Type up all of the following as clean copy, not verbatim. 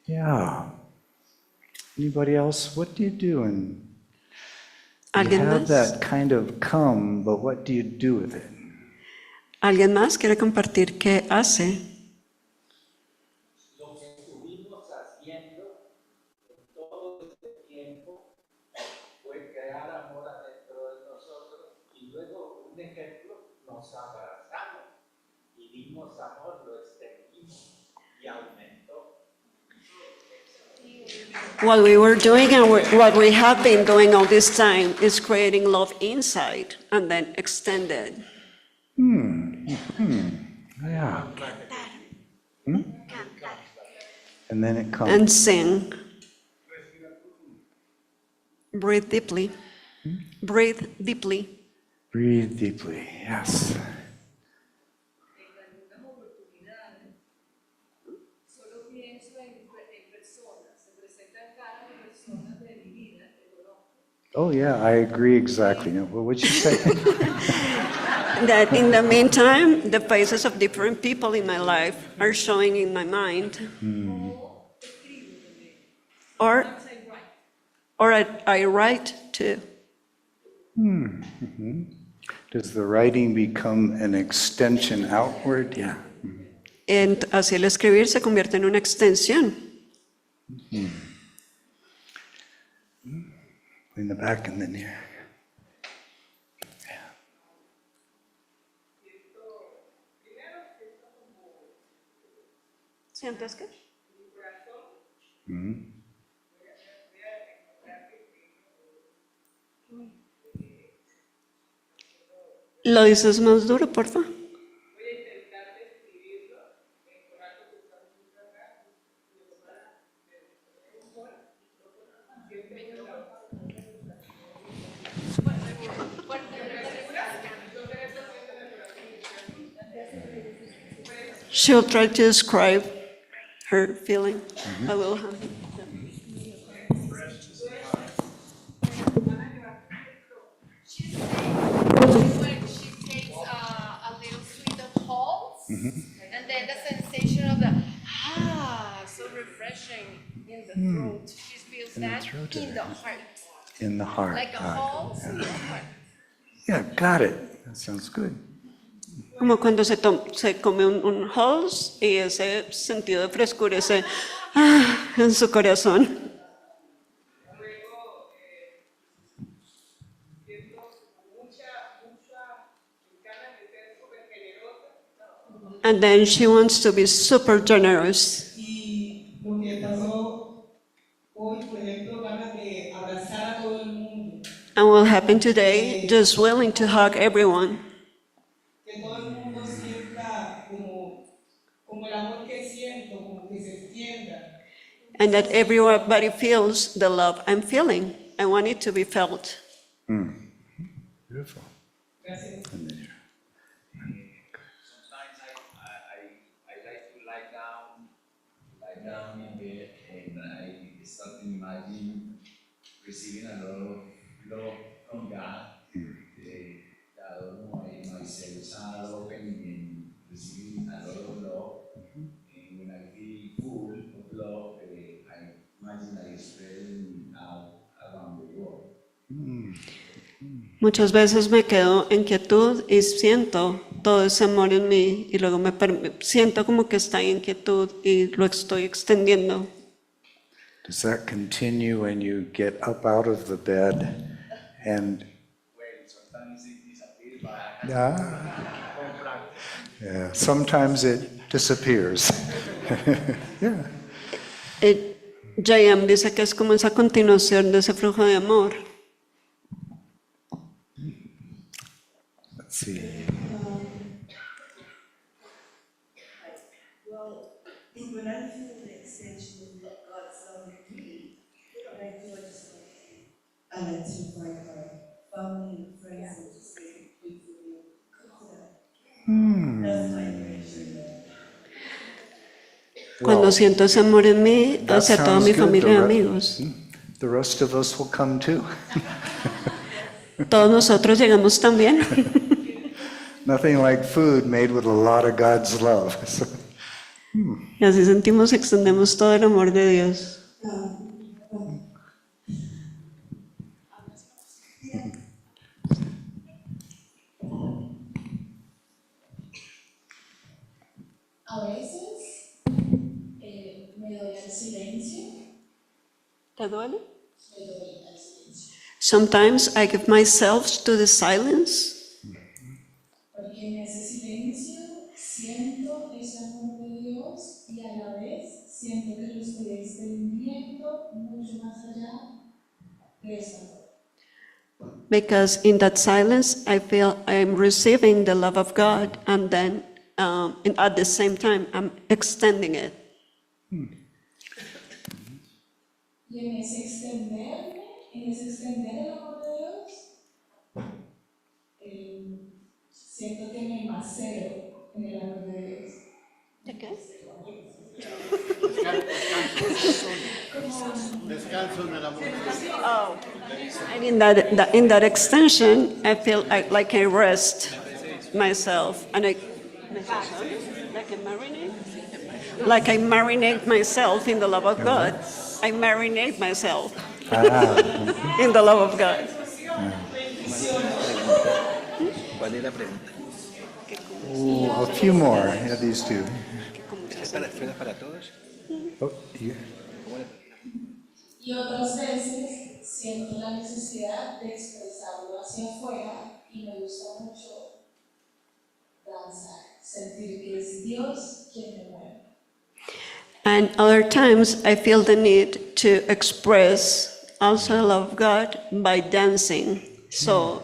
Yeah. Anybody else? What do you do? And you ¿Alguien have más? that kind of come, but what do you do with it? ¿Alguien más quiere compartir qué hace? Lo que estuvimos haciendo en todo este tiempo fue crear amor adentro de nosotros y luego, un ejemplo, nos abrazamos y dimos amor, lo extendimos y aumentó. What we were doing and what we have been doing all this time is creating love inside and then extended. Yeah. And then it comes. And sing. Breathe deeply. Breathe deeply. Breathe deeply. Yes. Oh yeah, I agree exactly. Now, what would you say? That in the meantime, the faces of different people in my life are showing in my mind. Or I write too. Does the writing become an extension outward? Yeah. Así el escribir se convierte en una extensión. In the back and then here. ¿Sientes qué? ¿Lo dices más duro, por favor? She'll try to describe her feeling. I will have it. When she takes a little sweet of pulse, and then the sensation of the so refreshing in the throat. She feels that in the heart, In the heart. like a pulse in the heart. Yeah, got it. That sounds good. Como cuando se come un Halls y ese sentido de frescura, ese en su corazón. And then she wants to be super generous. Y lo que pasó hoy, por ejemplo, ganas de abrazar a todo el mundo. And what happened today, just willing to hug everyone. Que todo el mundo sienta como el amor que siento, como que se extienda. And that everybody feels the love I'm feeling. I want it to be felt. Beautiful. Gracias. And then here. Sometimes I like to lie down in bed, and I start to imagine receiving a lot of love from God. My cells are open and receiving a lot of love. And when I feel full of love, I imagine I spread out around the world. Muchas veces me quedo en quietud y siento todo ese amor en mí y luego siento como que está en quietud y lo estoy extendiendo. Does that continue when you get up out of the bed and Sometimes it disappears, but yeah, sometimes it disappears. Yeah. Jayem dice que es como esa continuación de ese flujo de amor. Let's see. Well, when I feel the extension of God's love in me, and I feel I like to find my family and friends and just say, wait for me, That's my impression. Cuando siento ese amor en mí, hacia toda mi familia y amigos. The rest of us will come too. Todos nosotros llegamos también. Nothing like food made with a lot of God's love. Y así sentimos, extendemos todo el amor de Dios. A veces me doy al silencio, ¿Te duele? me doy al silencio, Sometimes I give myself to the silence, porque en ese silencio siento ese amor de Dios y a la vez siento que lo estoy extendiendo mucho más allá de esta forma. because in that silence I feel I'm receiving the love of God, and then and at the same time I'm extending it. Y en ese extender el amor de Dios, siento que me macero en el amor de Dios. Descanso en el amor. And in that extension, I feel like I rest myself, and like I marinate myself in the love of God. I marinate myself in the love of God. ¿Cuál es la pregunta? Ooh, a few more. Yeah, these two. ¿Fue para todos? Oh, you. Y otras veces siento la necesidad de expresarlo hacia afuera y me gusta mucho danzar, sentir que es Dios quien me mueve. And other times, I feel the need to express also the love of God by dancing. So,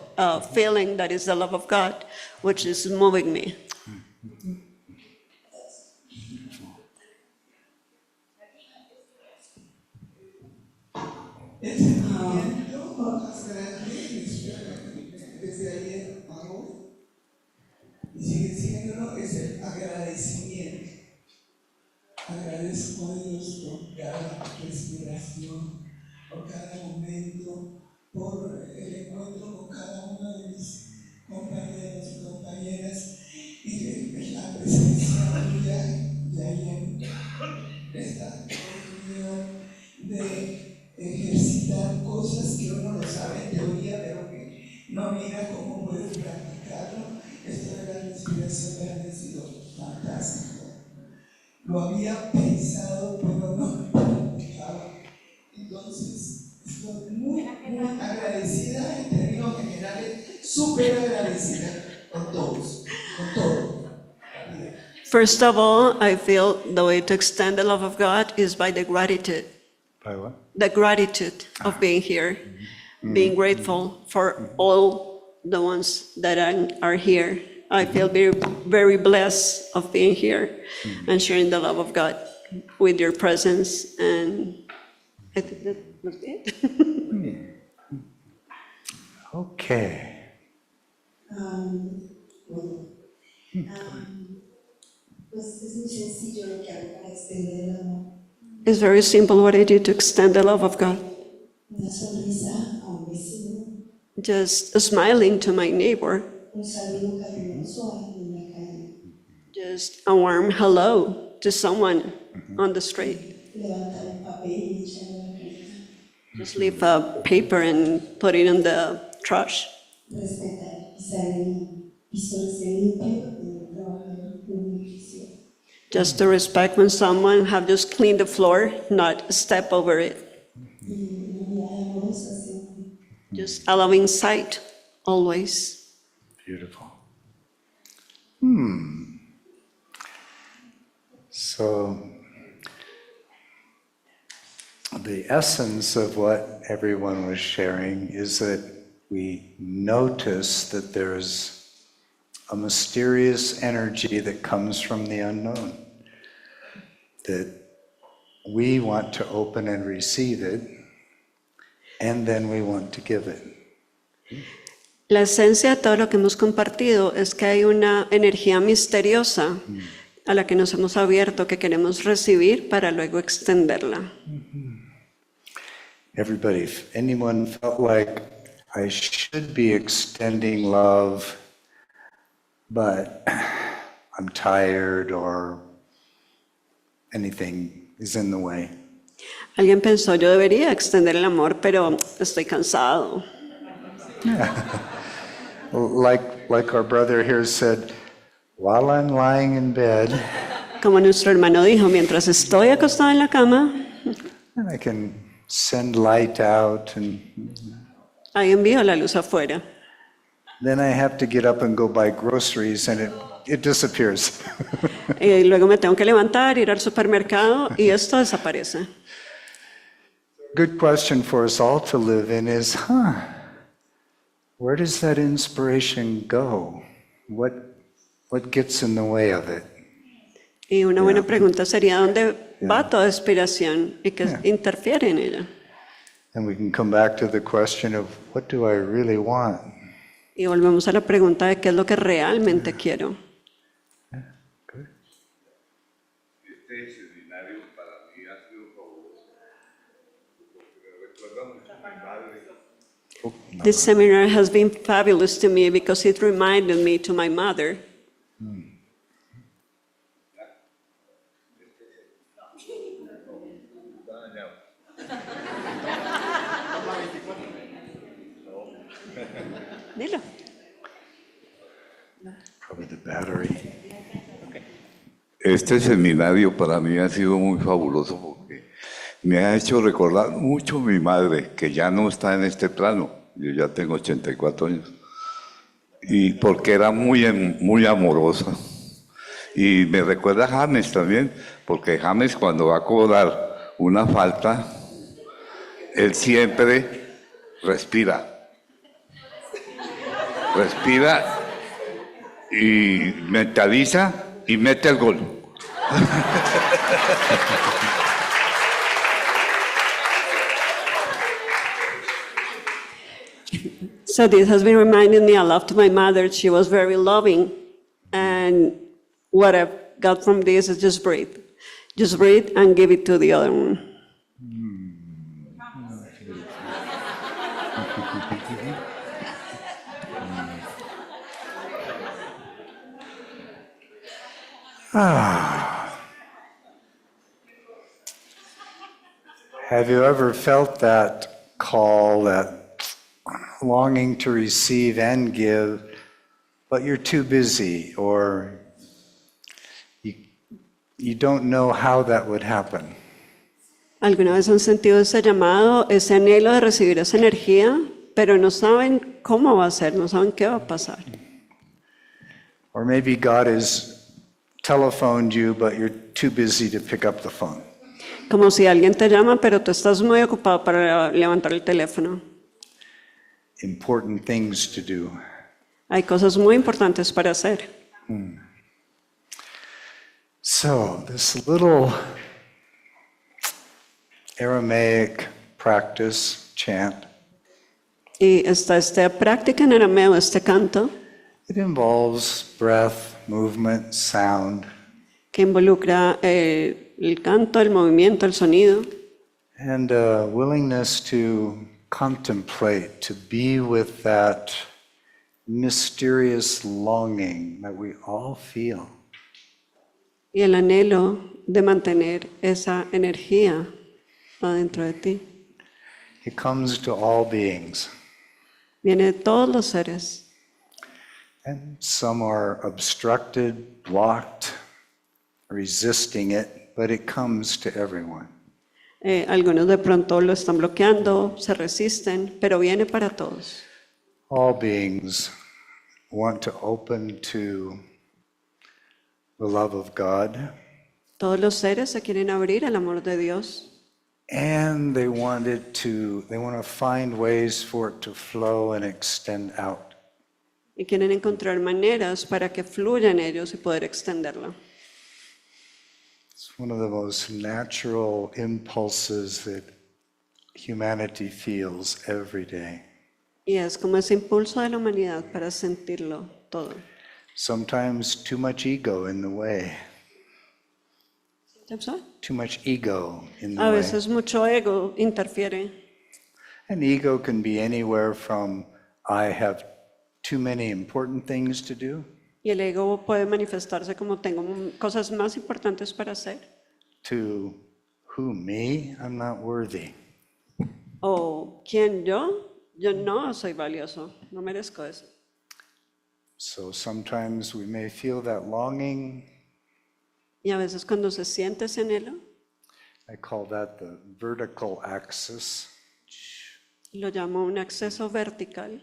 feeling that is the love of God, which is moving me. Desde ayer a hoy, y sigue siendo es el agradecimiento. Agradezco a Dios por cada respiración, por cada momento, por el encuentro con cada uno de mis compañeros y compañeras, y la presencia tuya, Jayem, esta oportunidad de ejercitar cosas que uno lo sabe en teoría, pero que no mira cómo puede practicarlo. Esto de la respiración me ha sido fantástico. Lo había pensado, pero no lo practicaba. Entonces, estoy muy agradecida en términos generales, súper agradecida con todos, con todo. First of all, I feel the way to extend the love of God is by the gratitude. By what? The gratitude of being here, being grateful for all the ones that are here. I feel very, very blessed of being here and sharing the love of God with your presence, and I think that must be it. Okay. Pues es muy sencillo lo que hago para extender el amor. It's very simple what I do to extend the love of God. Una sonrisa a un vecino, Just smiling to my neighbor, un saludo cariñoso a alguien en la calle, just a warm hello to someone on the street. levantar un papel y echarlo a la calle, Just leave a paper and put it in the trash. respetar, pisar el piso esté limpio de un trabajador de un edificio. Just to respect when someone have just cleaned the floor, not step over it. Y una mirada amorosa siempre. Just a loving sight, always. Beautiful. So, the essence of what everyone was sharing is that we notice that there's a mysterious energy that comes from the unknown, that we want to open and receive it, and then we want to give it. La esencia de todo lo que hemos compartido es que hay una energía misteriosa a la que nos hemos abierto, que queremos recibir para luego extenderla. Everybody, if anyone felt like I should be extending love, but I'm tired or anything is in the way. Alguien pensó, yo debería extender el amor, pero estoy cansado. Like our brother here said, while I'm lying in bed, Como nuestro hermano dijo, mientras estoy acostado en la cama, and I can send light out, and ahí envío la luz afuera. then I have to get up and go buy groceries, and it disappears. Y luego me tengo que levantar, ir al supermercado y esto desaparece. Good question for us all to live in is, where does that inspiration go? What gets in the way of it? Y una buena pregunta sería, ¿dónde va toda inspiración y qué interfiere en ella? And we can come back to the question of, what do I really want? Y volvemos a la pregunta de qué es lo que realmente quiero. Este seminario para mí ha sido fabuloso, porque me recuerda mucho a mi madre. This seminar has been fabulous to me because it reminded me to my mother. Dilo. Probably the battery. Este seminario para mí ha sido muy fabuloso porque me ha hecho recordar mucho a mi madre, que ya no está en este plano. Yo ya tengo 84 años. Y porque era muy amorosa. Y me recuerda a James también, porque James cuando va a cobrar una falta, él siempre respira. Respira y mentaliza y mete el gol. So this has been reminding me a lot to my mother. She was very loving. And what I've got from this is just breathe. Just breathe and give it to the other one. Have you ever felt that call, that longing to receive and give, but you're too busy, or you don't know how that would happen? ¿Alguna vez han sentido ese llamado, ese anhelo de recibir esa energía, pero no saben cómo va a ser, no saben qué va a pasar? Or maybe God has telephoned you, but you're too busy to pick up the phone. Como si alguien te llama, pero tú estás muy ocupado para levantar el teléfono. Important things to do. Hay cosas muy importantes para hacer. So, this little Aramaic practice, chant, Y está esta práctica en arameo, este canto, it involves breath, movement, sound, que involucra el canto, el movimiento, el sonido, and a willingness to contemplate, to be with that mysterious longing that we all feel. y el anhelo de mantener esa energía adentro de ti. It comes to all beings, Viene de todos los seres. and some are obstructed, blocked, resisting it, but it comes to everyone. Algunos de pronto lo están bloqueando, se resisten, pero viene para todos. All beings want to open to the love of God, Todos los seres se quieren abrir al amor de Dios and they want to find ways for it to flow and extend out. y quieren encontrar maneras para que fluya en ellos y poder extenderla. It's one of the most natural impulses that humanity feels every day. Y es como ese impulso de la humanidad para sentirlo todo. Sometimes too much ego in the way. Too much ego in the A way. veces mucho ego interfiere. And ego can be anywhere from, I have too many important things to do, Y el ego puede manifestarse como tengo cosas más importantes para hacer, to who, me? I'm not worthy. ¿O quién yo? Yo no soy valioso, no merezco eso. So sometimes we may feel that longing. Y a veces cuando se siente ese anhelo, I call that the vertical axis. lo llamo un acceso vertical.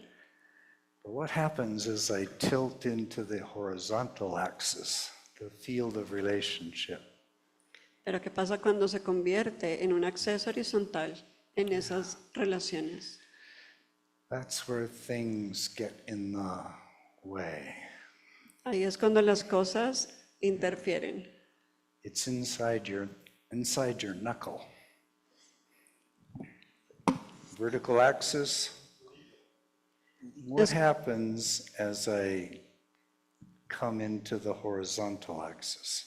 But what happens is I tilt into the horizontal axis, the field of relationship. Pero ¿qué pasa cuando se convierte en un acceso horizontal en esas relaciones? That's where things get in the way. Ahí es cuando las cosas interfieren. It's inside your knuckle. Vertical axis. What happens as I come into the horizontal axis?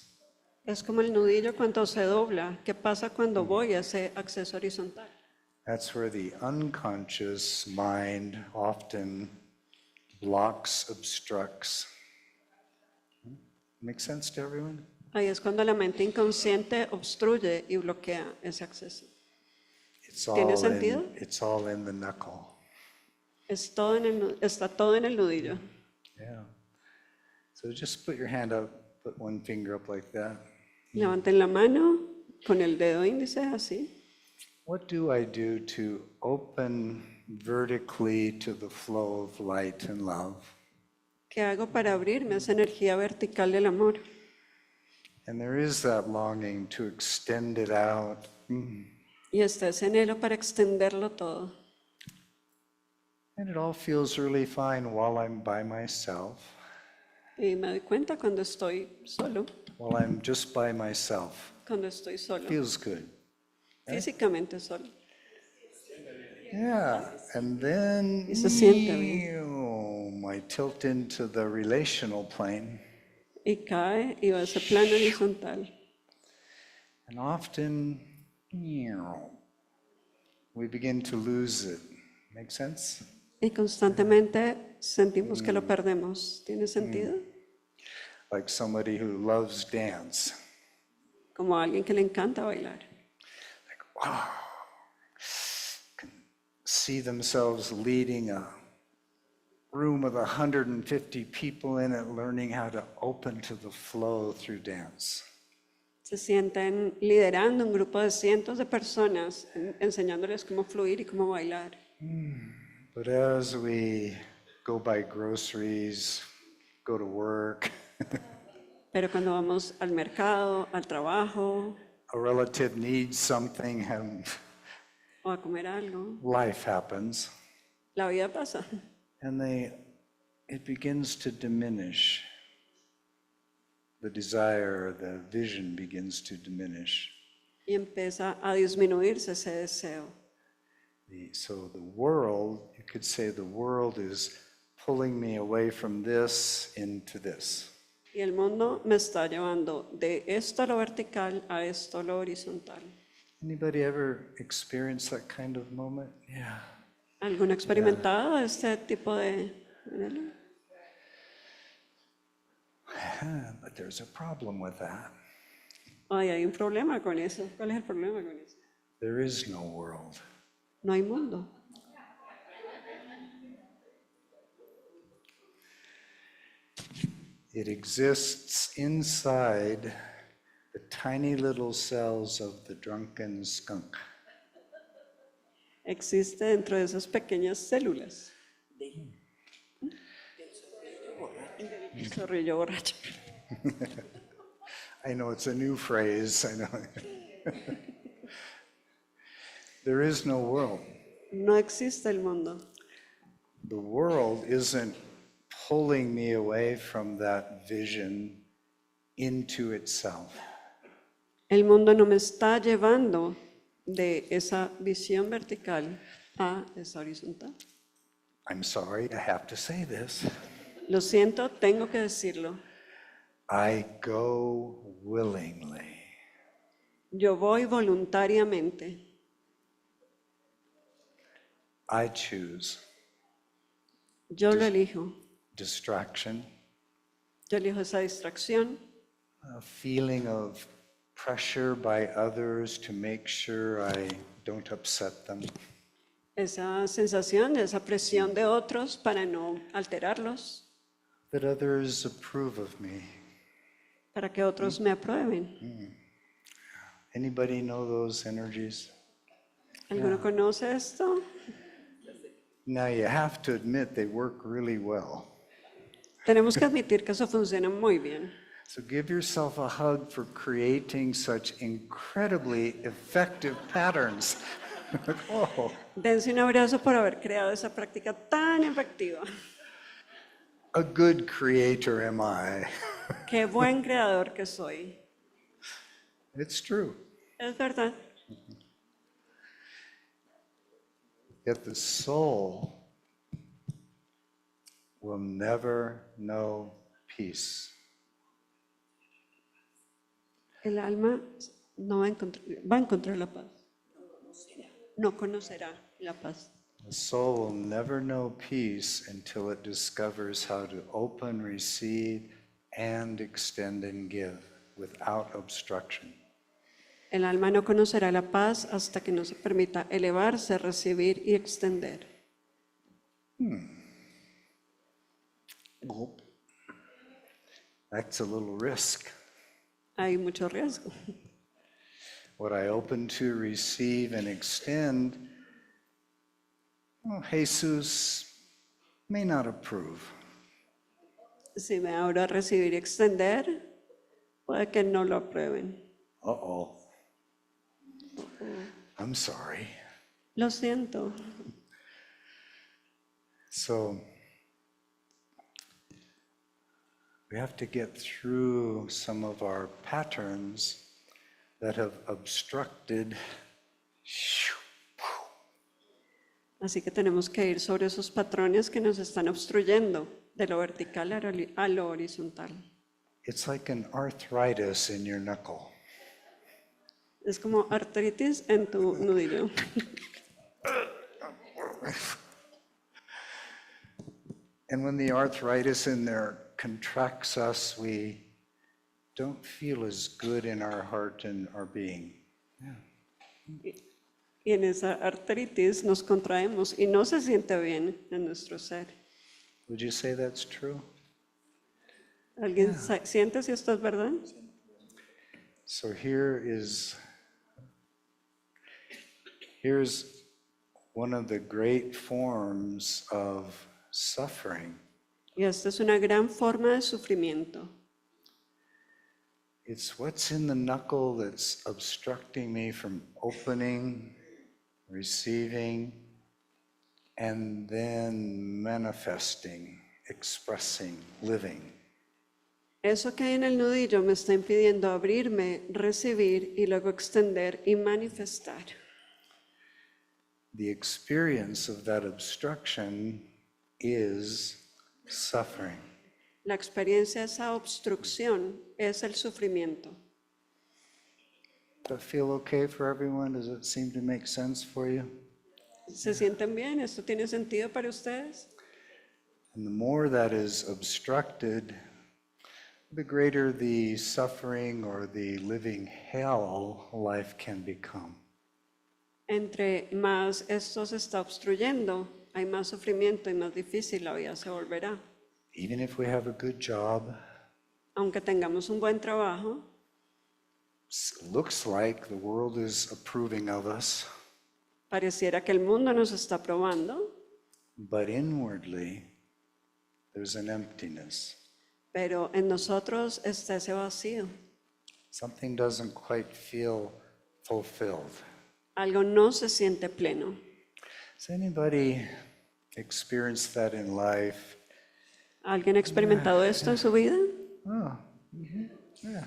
Es como el nudillo cuando se dobla. ¿Qué pasa cuando voy a ese acceso horizontal? That's where the unconscious mind often blocks, obstructs. Make sense to everyone? Ahí es cuando la mente inconsciente obstruye y bloquea ese acceso. ¿Tiene sentido? It's all in the knuckle. Está todo en el nudillo. Yeah. So just put your hand up, put one finger up like that. Levanten la mano con el dedo índice así. What do I do to open vertically to the flow of light and love? ¿Qué hago para abrirme a esa energía vertical del amor? And there is that longing to extend it out. Y está ese anhelo para extenderlo todo. And it all feels really fine while I'm by myself, Y me doy cuenta cuando estoy solo, while I'm just by myself. cuando estoy solo, Feels good. físicamente solo. Yeah, and then Y se siente bien. I tilt into the relational plane, Y cae y va a ese plano horizontal. and often we begin to lose it. Make sense? Y constantemente sentimos que lo perdemos. ¿Tiene sentido? Like somebody who loves dance. Como a alguien que le encanta bailar. Wow. Can see themselves leading a room with 150 people in it, learning how to open to the flow through dance. Se sienten liderando un grupo de cientos de personas, enseñándoles cómo fluir y cómo bailar. But as we go buy groceries, go to work, Pero cuando vamos al mercado, al trabajo a relative needs something, and o a comer algo, life happens, la vida pasa. and it begins to diminish. The desire, the vision begins to diminish. Y empieza a disminuirse ese deseo. So the world, you could say the world is pulling me away from this into this. Y el mundo me está llevando de esto a lo vertical a esto a lo horizontal. Anybody ever experienced that kind of moment? Yeah. ¿Alguno ha experimentado este tipo de anhelo? But there's a problem with that. Ay, hay un problema con eso. ¿Cuál es el problema con eso? There is no world. No hay mundo. It exists inside the tiny little cells of the drunken skunk. Existe dentro de esas pequeñas células. El zorrillo borracho. I know it's a new phrase, I know. There is no world. No existe el mundo. The world isn't pulling me away from that vision into itself. El mundo no me está llevando de esa visión vertical a esa horizontal. I'm sorry, I have to say this. Lo siento, tengo que decirlo. I go willingly. Yo voy voluntariamente. I choose Yo lo elijo. distraction, Yo elijo esa distracción, a feeling of pressure by others to make sure I don't upset them. Esa sensación, esa presión de otros para no alterarlos, That others approve of me. para que otros me aprueben. Anybody know those energies? ¿Alguno conoce esto? Now you have to admit they work really well. Tenemos que admitir que eso funciona muy bien. So give yourself a hug for creating such incredibly effective patterns. Oh, Dense un abrazo por haber creado esa práctica tan efectiva. a good creator am I. Qué buen creador que soy. It's true. Es verdad. Yet the soul will never know peace. El alma no va a encontrar la paz. No conocerá la paz. The soul will never know peace until it discovers how to open, receive, and extend and give without obstruction. El alma no conocerá la paz hasta que no se permita elevarse, recibir y extender. Well, that's a little risk. Hay mucho riesgo. What I open to, receive, and extend, well, Jesus may not approve. Si me abro a recibir y extender, puede que no lo aprueben. Uh-oh. I'm sorry. Lo siento. So we have to get through some of our patterns that have obstructed. Así que tenemos que ir sobre esos patrones que nos están obstruyendo de lo vertical a lo horizontal. It's like an arthritis in your knuckle. Es como artritis en tu nudillo. And when the arthritis in there contracts us, we don't feel as good in our heart and our being. Y en esa artritis nos contraemos y no se siente bien en nuestro ser. Would you say that's true? ¿Alguien siente si esto es verdad? So here's one of the great forms of suffering. Y esta es una gran forma de sufrimiento. It's what's in the knuckle that's obstructing me from opening, receiving, and then manifesting, expressing, living. Eso que hay en el nudillo me está impidiendo abrirme, recibir y luego extender y manifestar. The experience of that obstruction is suffering. La experiencia de esa obstrucción es el sufrimiento. Does that feel okay for everyone? Does it seem to make sense for you? ¿Se sienten bien? ¿Esto tiene sentido para ustedes? And the more that is obstructed, the greater the suffering or the living hell life can become. Entre más esto se está obstruyendo, hay más sufrimiento y más difícil la vida se volverá. Even if we have a good job, Aunque tengamos un buen trabajo, looks like the world is approving of us, pareciera que el mundo nos está aprobando, but inwardly there's an emptiness. pero en nosotros está ese vacío. Something doesn't quite feel fulfilled. Algo no se siente pleno. Has anybody experienced that in life? ¿Alguien ha experimentado esto en su vida? Oh, yeah.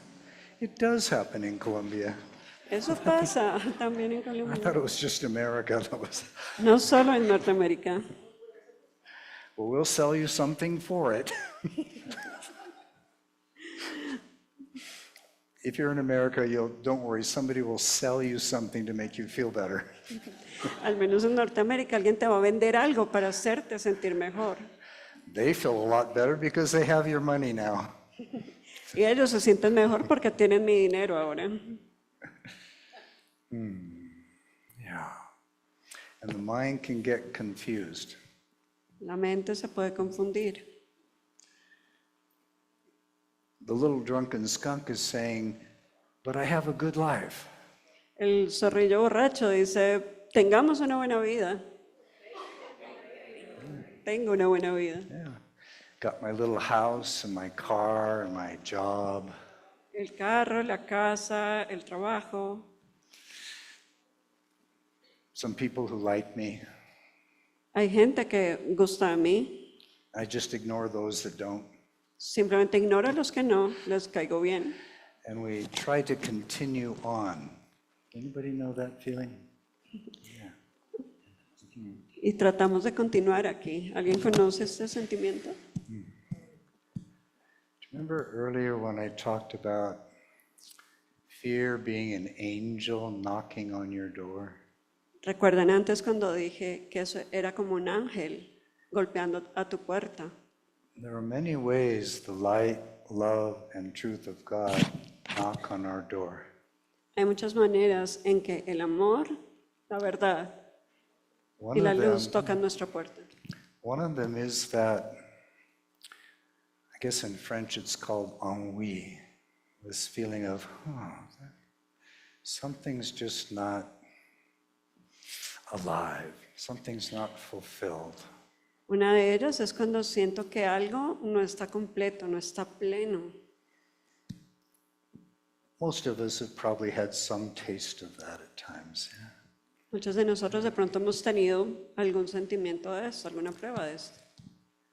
It does happen in Colombia. Eso pasa también en I Colombia. thought it was just America. That was, No solo en Norteamérica. well, we'll sell you something for it. If you're in America, don't worry, somebody will sell you something to make you feel better. Al menos en Norteamérica alguien te va a vender algo para hacerte sentir mejor. They feel a lot better because they have your money now. Y ellos se sienten mejor porque tienen mi dinero ahora. Yeah. And the mind can get confused. La mente se puede confundir. The little drunken skunk is saying, but I have a good life. El zorrillo borracho dice, tengamos una buena vida. Tengo una buena vida. Yeah. Got my little house and my car and my job. El carro, la casa, el trabajo. Some people who like me. Hay gente que gusta de mí. I just ignore those that don't. Simplemente ignoro a los que no, les caigo bien. And we try to continue on. Anybody know that feeling? Yeah. Y tratamos de continuar aquí. ¿Alguien conoce este sentimiento? Remember earlier when I talked about fear being an angel knocking on your door? ¿Recuerdan antes cuando dije que eso era como un ángel golpeando a tu puerta? There are many ways the light, love, and truth of God knock on our door. Hay muchas maneras en que el amor, la verdad One y la of luz them, tocan nuestra puerta. one of them is that, I guess in French it's called ennui, this feeling of, something's just not alive, something's not fulfilled. Una de ellas es cuando siento que algo no está completo, no está pleno. Most of us have probably had some taste of that at times. Yeah? Muchos de nosotros de pronto hemos tenido algún sentimiento de esto, alguna prueba de esto.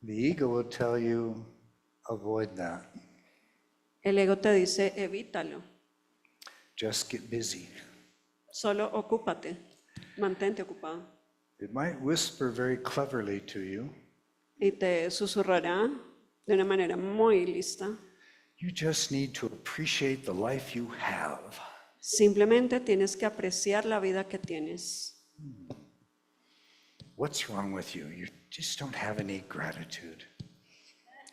The ego will tell you, avoid that. El ego te dice, evítalo, Just get busy. solo ocúpate, mantente ocupado. It might whisper very cleverly to you, Y te susurrará de una manera muy lista. you just need to appreciate the life you have. Simplemente tienes que apreciar la vida que tienes. What's wrong with you? You just don't have any gratitude.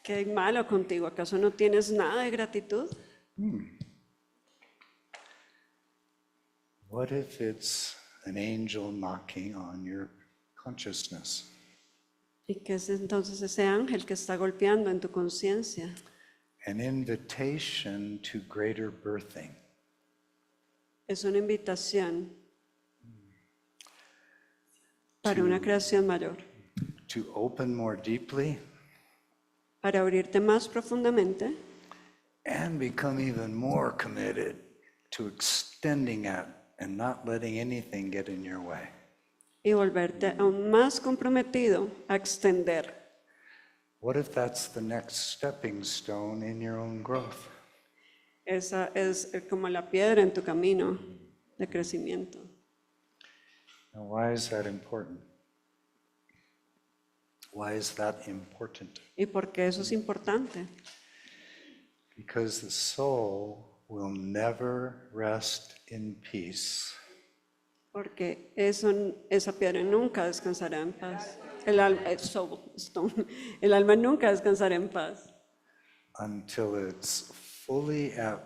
¿Qué hay malo contigo? ¿Acaso no tienes nada de gratitud? What if it's an angel knocking on your consciousness? ¿Y qué es entonces ese ángel que está golpeando en tu conciencia? An invitation to greater birthing. Es una invitación para una creación mayor, To open more deeply para abrirte más profundamente and become even more committed to extending it and not letting anything get in your way. y volverte aún más comprometido a extender. What if that's the next stepping stone in your own growth? Esa es como la piedra en tu camino de crecimiento. Now, why is that important? Why is that important? ¿Y por qué eso es importante? Because the soul will never rest in peace Porque esa piedra nunca descansará en paz. El alma nunca descansará en paz until it's fully at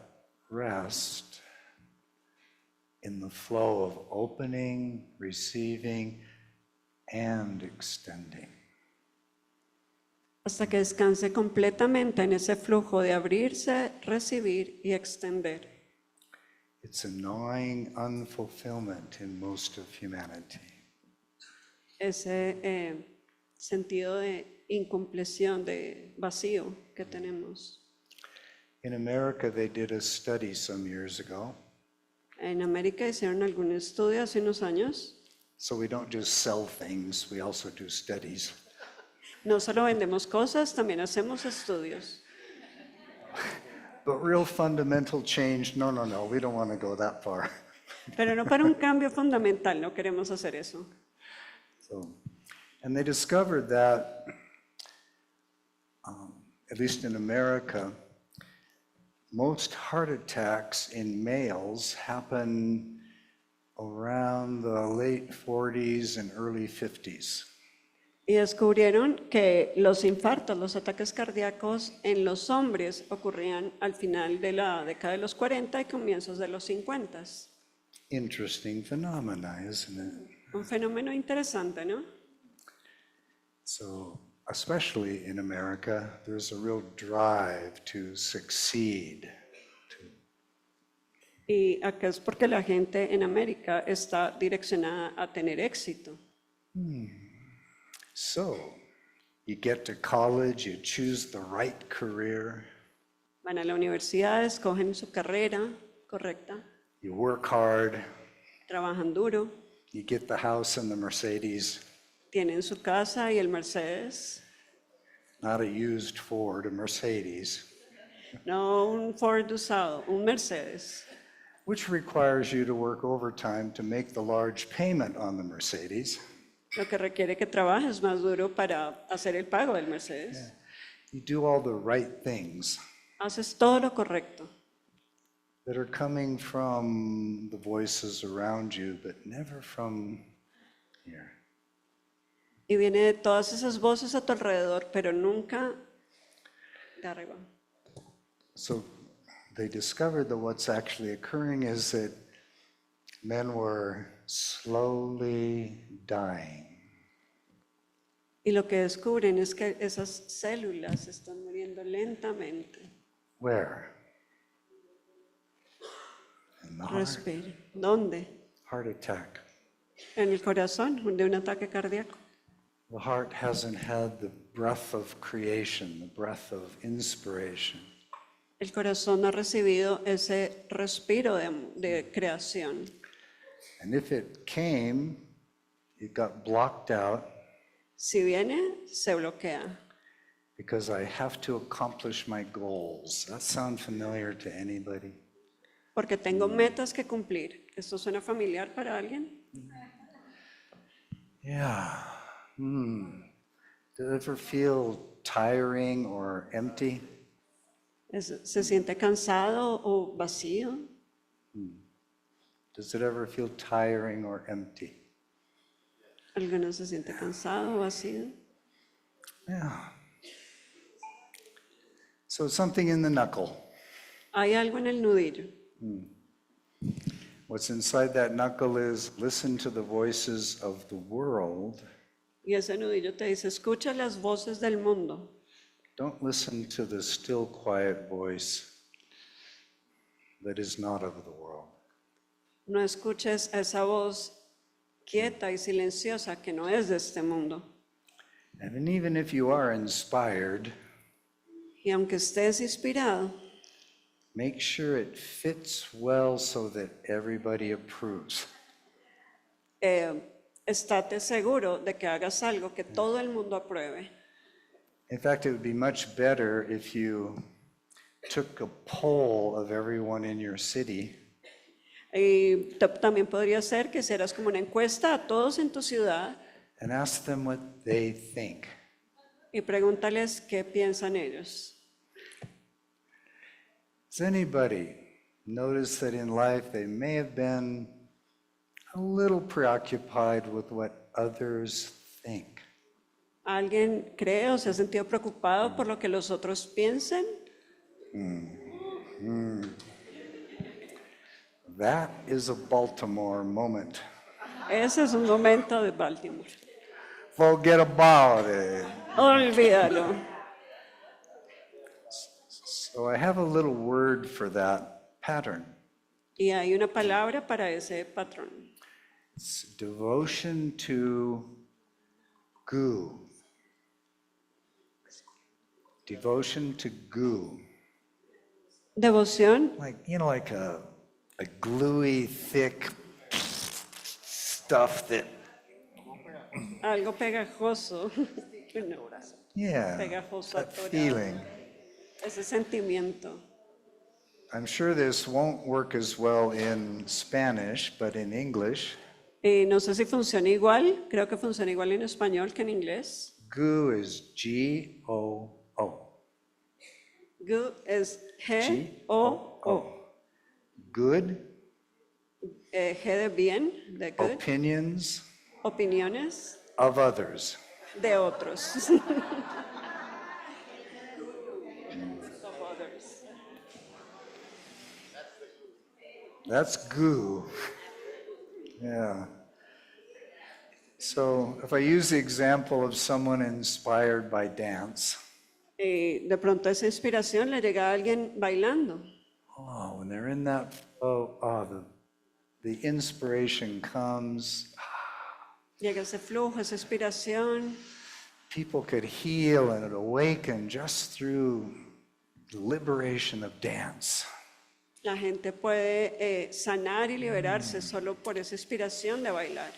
rest in the flow of opening, receiving, and extending. hasta que descanse completamente en ese flujo de abrirse, recibir y extender. It's a gnawing unfulfillment in most of humanity. Ese sentido de incompleción, de vacío que tenemos. In America, they did a study some years ago. En América hicieron algún estudio hace unos años. So we don't just sell things, we also do studies. No solo vendemos cosas, también hacemos estudios. But real fundamental change, no, we don't want to go that far. Pero no para un cambio fundamental, no queremos hacer eso. And they discovered that, at least in America, most heart attacks in males happen around the late 40s and early 50s. Y descubrieron que los infartos, los ataques cardíacos en los hombres ocurrían al final de la década de los 40 y comienzos de los 50. interesting phenomena, isn't it? Un fenómeno interesante, ¿no? So, especially in America, there's a real drive to succeed. Y acá es porque la gente en América está direccionada a tener éxito. So, you get to college, you choose the right career, Van a la universidad, escogen su carrera correcta, you work hard, trabajan duro, you get the house and the Mercedes, tienen su casa y el Mercedes, not a used Ford, a Mercedes, no un Ford usado, un Mercedes, which requires you to work overtime to make the large payment on the Mercedes. lo que requiere que trabajes más duro para hacer el pago del Mercedes. You do all the right things Haces todo lo correcto, that are coming from the voices around you, but never from here. y viene de todas esas voces a tu alrededor, pero nunca de arriba. So they discovered that what's actually occurring is that men were slowly dying. Y lo que descubren es que esas células están muriendo lentamente. Where? In the heart. Respira. ¿Dónde? Heart attack. En el corazón, de un ataque cardíaco. The heart hasn't had the breath of creation, the breath of inspiration. El corazón no ha recibido ese respiro de creación. And if it came, it got blocked out Si viene, se bloquea. because I have to accomplish my goals. That sound familiar to anybody? Porque tengo metas que cumplir. ¿Esto suena familiar para alguien? Yeah. Do you ever feel tiring or empty? ¿Se siente cansado o vacío? Does it ever feel tiring or empty? ¿Alguno se siente cansado o vacío? Yeah. So something in the knuckle. Hay algo en el nudillo. What's inside that knuckle is listen to the voices of the world. Y ese nudillo te dice, escucha las voces del mundo. Don't listen to the still, quiet voice that is not of the world. No escuches esa voz quieta y silenciosa que no es de este mundo. And even if you are inspired, Y aunque estés inspirado, make sure it fits well so that everybody approves. estate seguro de que hagas algo que todo el mundo apruebe. In fact, it would be much better if you took a poll of everyone in your city Y también podría ser que hicieras como una encuesta a todos en tu ciudad and asked them what they think. y pregúntales qué piensan ellos. Does anybody notice that in life they may have been a little preoccupied with what others think? ¿Alguien cree o se ha sentido preocupado por lo que los otros piensen? That is a Baltimore moment. Ese es un momento de Baltimore. Forget about it. Olvídalo. So I have a little word for that pattern. Y hay una palabra para ese patrón. It's devotion to goo. Devotion to goo. Devoción, Like, like a gluey, thick stuff that, algo pegajoso. No, yeah, pegajoso, that atorado. feeling. Ese sentimiento. I'm sure this won't work as well in Spanish, but in English, Y no sé si funciona igual, creo que funciona igual en español que en inglés. goo is G-O-O. Good es G-O-O. Good G de bien, de good. opinions Opiniones of others. de otros. Of others. That's goo. Yeah. So if I use the example of someone inspired by dance, De pronto esa inspiración le llega a alguien bailando. oh, when they're in that flow, oh, the inspiration comes. Llega ese flujo, esa inspiración. People could heal and awaken just through the liberation of dance. La gente puede sanar y liberarse solo por esa inspiración de bailar.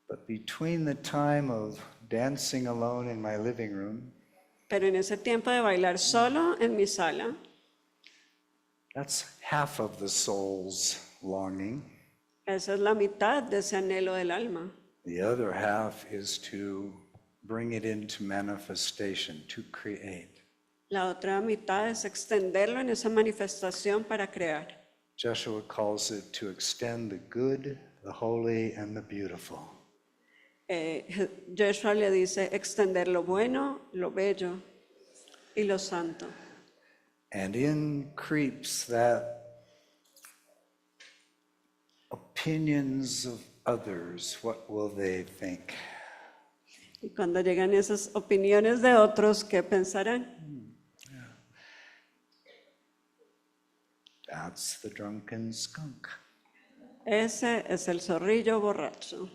But between the time of dancing alone in my living room, Pero en ese tiempo de bailar solo en mi sala, that's half of the soul's longing. esa es la mitad de ese anhelo del alma. The other half is to bring it into manifestation, to create. La otra mitad es extenderlo en esa manifestación para crear. Joshua calls it to extend the good, the holy, and the beautiful. Joshua le dice extender lo bueno, lo bello y lo santo. And in creeps that opinions of others, what will they think? Y cuando llegan esas opiniones de otros, ¿qué pensarán? That's the drunken skunk. Ese es el zorrillo borracho.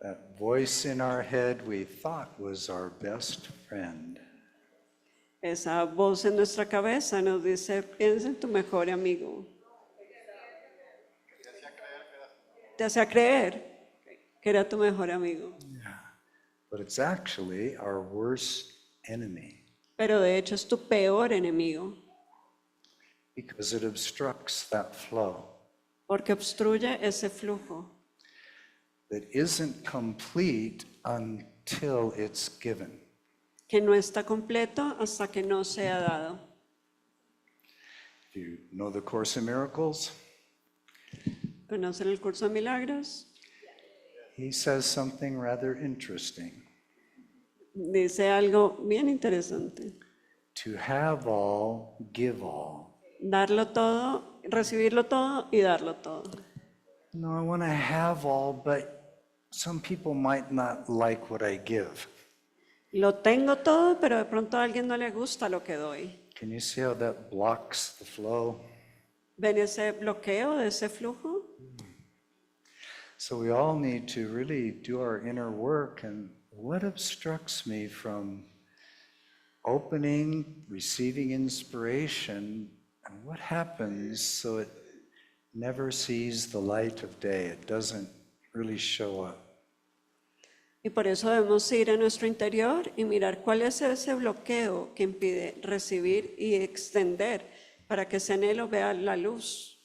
That voice in our head we thought was our best friend. Esa voz en nuestra cabeza nos dice, piensa en tu mejor amigo. Te hacía creer que era tu mejor amigo. But it's actually our worst enemy Pero de hecho es tu peor enemigo, because it obstructs that flow porque obstruye ese flujo that isn't complete until it's given. que no está completo hasta que no sea dado. If you know the Course in Miracles, ¿Conocen el curso de milagros? he says something rather interesting. Dice algo bien interesante. To have all, give all. Darlo todo, recibirlo todo y darlo todo. No, I want to have all, but some people might not like what I give. Lo tengo todo, pero de pronto a alguien no le gusta lo que doy. Can you see how that blocks the flow? ¿Ven ese bloqueo de ese flujo? So we all need to really do our inner work, and what obstructs me from opening, receiving inspiration, and what happens so it never sees the light of day, it doesn't really show up. Y por eso debemos ir a nuestro interior y mirar cuál es ese bloqueo que impide recibir y extender para que ese anhelo vea la luz.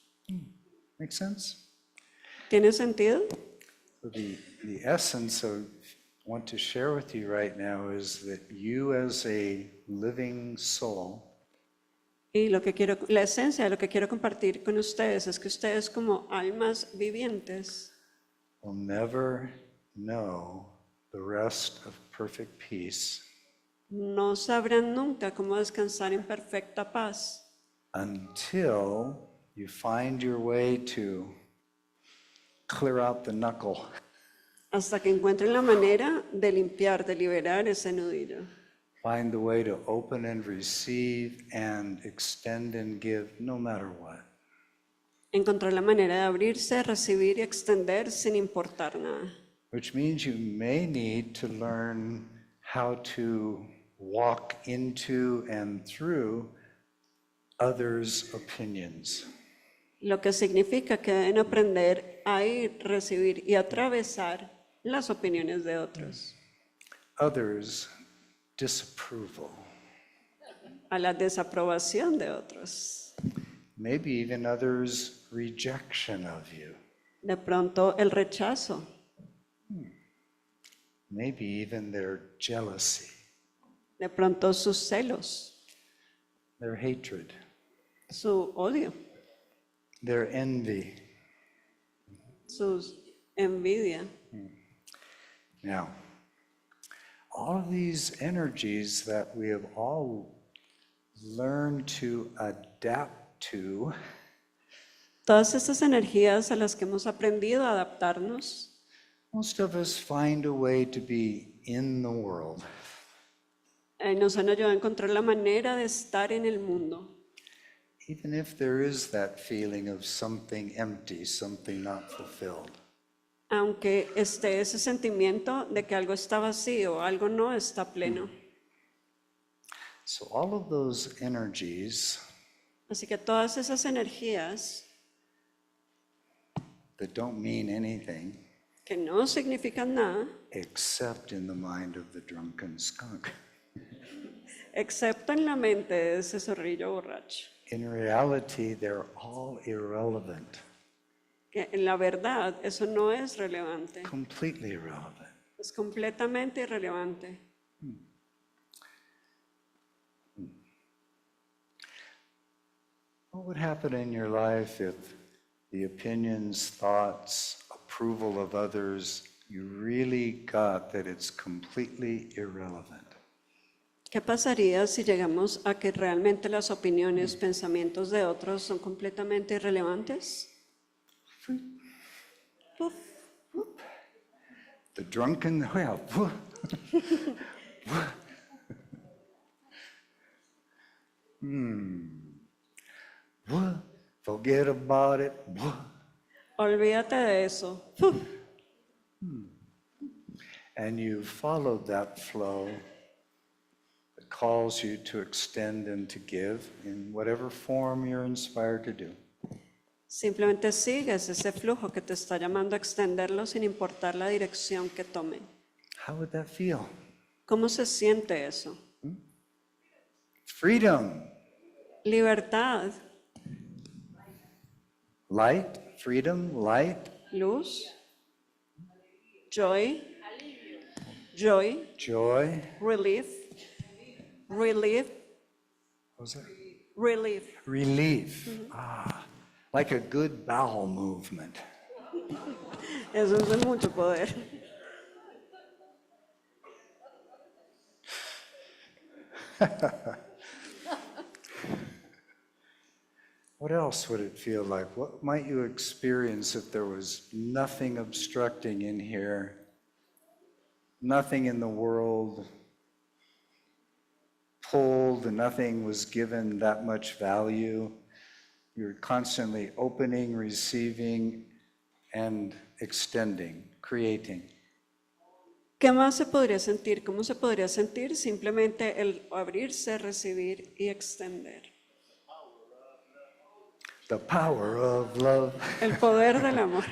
Make sense? ¿Tiene sentido? So the essence of want to share with you right now is that you as a living soul Y la esencia de lo que quiero compartir con ustedes es que ustedes como almas vivientes will never know the rest of perfect peace no sabrán nunca cómo descansar en perfecta paz until you find your way to clear out the knuckle. hasta que encuentren la manera de limpiar, de liberar ese nudillo. Find the way to open and receive and extend and give no matter what. Encontrar la manera de abrirse, recibir y extender sin importar nada. Which means you may need to learn how to walk into and through others' opinions. Lo que significa que deben aprender a ir, recibir y atravesar las opiniones de otros, Others' disapproval. a la desaprobación de otros, Maybe even others' rejection of you. de pronto el rechazo, Maybe even their jealousy, de pronto sus celos, their hatred, su odio, their envy. su envidia. Now, all of these energies that we have all learned to adapt to Todas estas energías a las que hemos aprendido a adaptarnos, most of us find a way to be in the world. nos han ayudado a encontrar la manera de estar en el mundo. Even if there is that feeling of something empty, something not fulfilled. Aunque esté ese sentimiento de que algo está vacío, algo no está pleno. So all of those energies Así que todas esas energías that don't mean anything que no significan nada, except in the mind of the drunken skunk. excepto en la mente de ese zorrillo borracho, In reality, they're all irrelevant, que en la verdad eso no es relevante, completely irrelevant. es completamente irrelevante. What would happen in your life if the opinions, thoughts, approval of others, you really got that it's completely irrelevant? ¿Qué pasaría si llegamos a que realmente las opiniones, pensamientos de otros son completamente irrelevantes? Puf. The drunken, well, forget about it. Olvídate de eso. Puf. And you followed that flow that calls you to extend and to give in whatever form you're inspired to do. Simplemente sigues ese flujo que te está llamando a extenderlo sin importar la dirección que tome. How would that feel? ¿Cómo se siente eso? Freedom, Libertad, light, freedom, light, luz, joy, joy, joy. relief, relief, What was that? relief. Relief. Like a good bowel movement. Eso es de mucho poder. What else would it feel like? What might you experience if there was nothing obstructing in here, nothing in the world pulled, and nothing was given that much value? You're constantly opening, receiving, and extending, creating. ¿Qué más se podría sentir? ¿Cómo se podría sentir? Simplemente el abrirse, recibir y extender. The power of love. El poder del amor.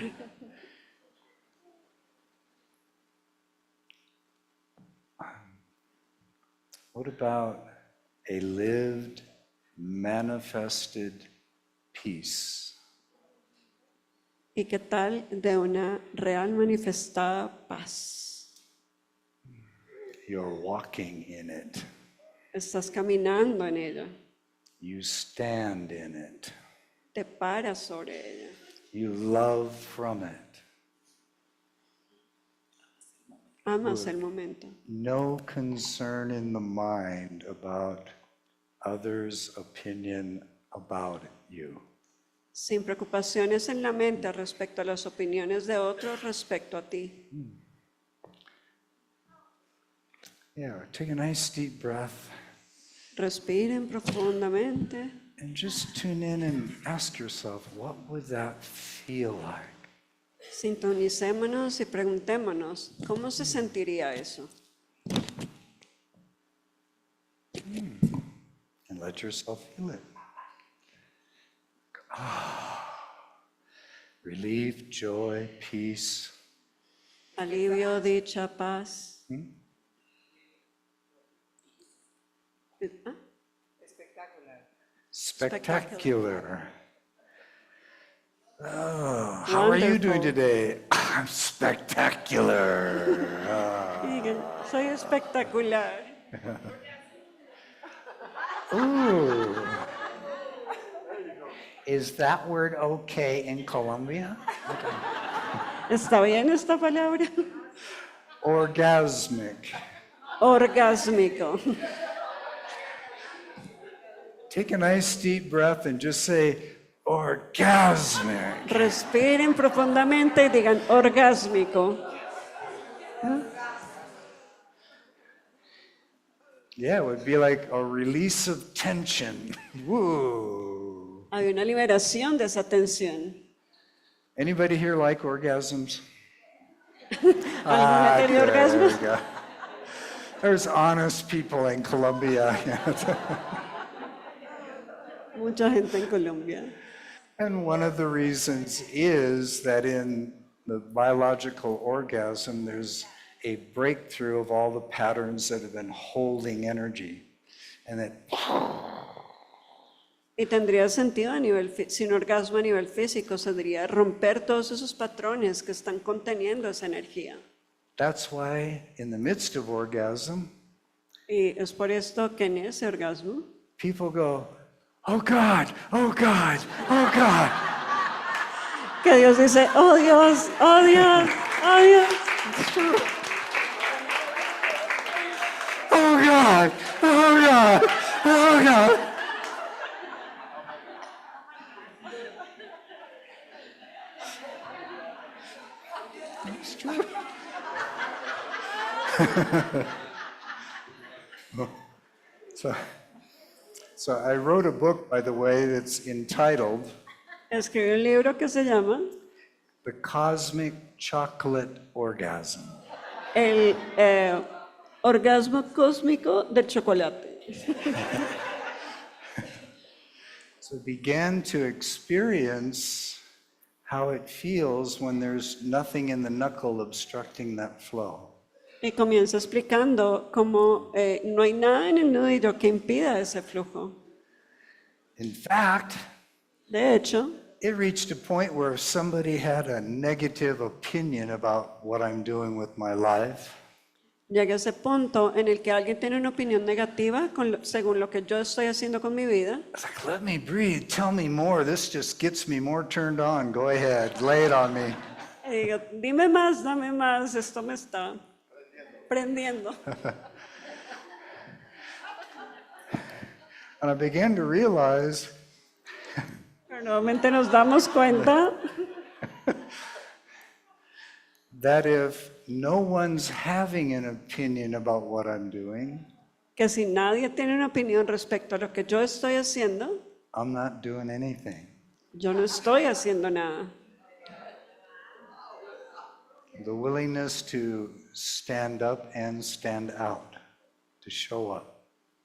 What about a lived, manifested peace? ¿Y qué tal de una real manifestada paz? You're walking in it. Estás caminando en ella, You stand in it. te paras sobre ella, You love from it. amas el momento. No concern in the mind about others' opinion about you. Sin preocupaciones en la mente respecto a las opiniones de otros respecto a ti. Yeah, take a nice deep breath Respiren profundamente and just tune in and ask yourself, what would that feel like? sintonicémonos y preguntémonos, ¿cómo se sentiría eso? And let yourself feel it. Relief, joy, peace. Alivio, dicha, paz. ¿Ah? Spectacular. Oh, how are you doing Wonderful. today? I'm spectacular. Digan, soy espectacular. Ooh. Is that word okay in Colombia? ¿Está bien esta palabra? Orgasmic. Orgásmico. Take a nice deep breath and just say, orgasmic. orgasmic. Respiren profundamente y digan orgásmico. Yeah, it would be like a release of tension. Woo. Hay una liberación de esa tensión. Anybody here like orgasms? ¿Alguien ha tenido there orgasmos? we go. There's honest people in Colombia. Mucha gente en Colombia. And one of the reasons is that in the biological orgasm, there's a breakthrough of all the patterns that have been holding energy. And that Y tendría sentido a nivel, sin orgasmo a nivel físico, se diría romper todos esos patrones que están conteniendo esa energía. that's why in the midst of orgasm, Y es por esto que en ese orgasmo, people go, oh God, oh God, oh God. que Dios dice, oh Dios, oh Dios, oh Dios. It's true. Oh God, oh God, oh God. It's true. So I wrote a book, by the way, that's entitled Escribí un libro que se llama The Cosmic Chocolate Orgasm. El orgasmo cósmico del chocolate. So I began to experience how it feels when there's nothing in the knuckle obstructing that flow. Y comienza explicando cómo no hay nada en el nudillo que impida ese flujo. In fact, De hecho, it reached a point where if somebody had a negative opinion about what I'm doing with my life, llega ese punto en el que alguien tiene una opinión negativa según lo que yo estoy haciendo con mi vida. it's like, let me breathe, tell me more, this just gets me more turned on, go ahead, lay it on me. Y digo, dime más, dame más, esto me está prendiendo. And I began to realize Pero nuevamente nos damos cuenta that if no one's having an opinion about what I'm doing, que si nadie tiene una opinión respecto a lo que yo estoy haciendo, I'm not doing anything. yo no estoy haciendo nada. The willingness to stand up and stand out, to show up.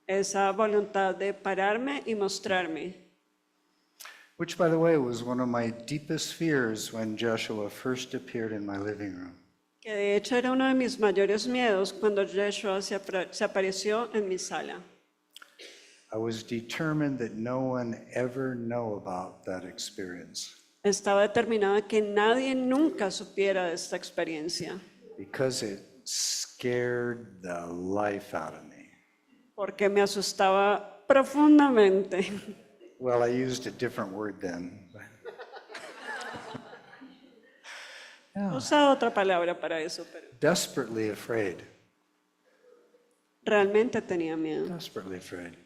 Esa voluntad de pararme y mostrarme. Which, by the way, was one of my deepest fears when Joshua first appeared in my living room. Que de hecho era uno de mis mayores miedos cuando Yeshua se apareció en mi sala. I was determined that no one ever know about that experience Estaba determinada que nadie nunca supiera de esta experiencia, because it scared the life out of me. porque me asustaba profundamente. Well, I used a different word then. Usaba otra palabra para eso, pero Desperately afraid. realmente tenía miedo. Desperately afraid.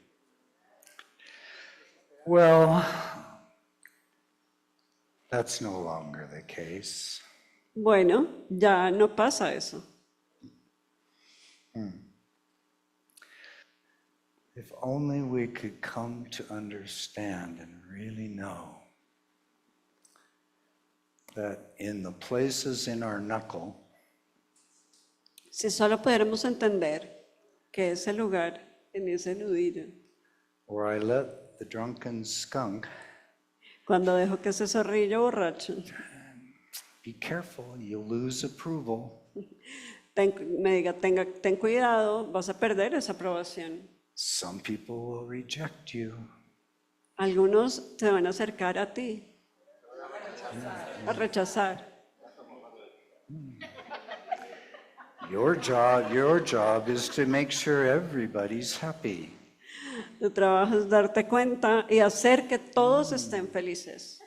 Well, that's no longer the case. Bueno, ya no pasa eso. If only we could come to understand and really know that in the places in our knuckle Si solo pudiéramos entender que ese lugar, en ese nudillo, where I let the drunken skunk, cuando dejo que ese zorrillo borracho be careful, you'll lose approval. me diga, ten cuidado, vas a perder esa aprobación. Some people will reject you. Algunos se van a acercar a ti, a rechazar. Your job is to make sure everybody's happy. Tu trabajo es darte cuenta y hacer que todos estén felices.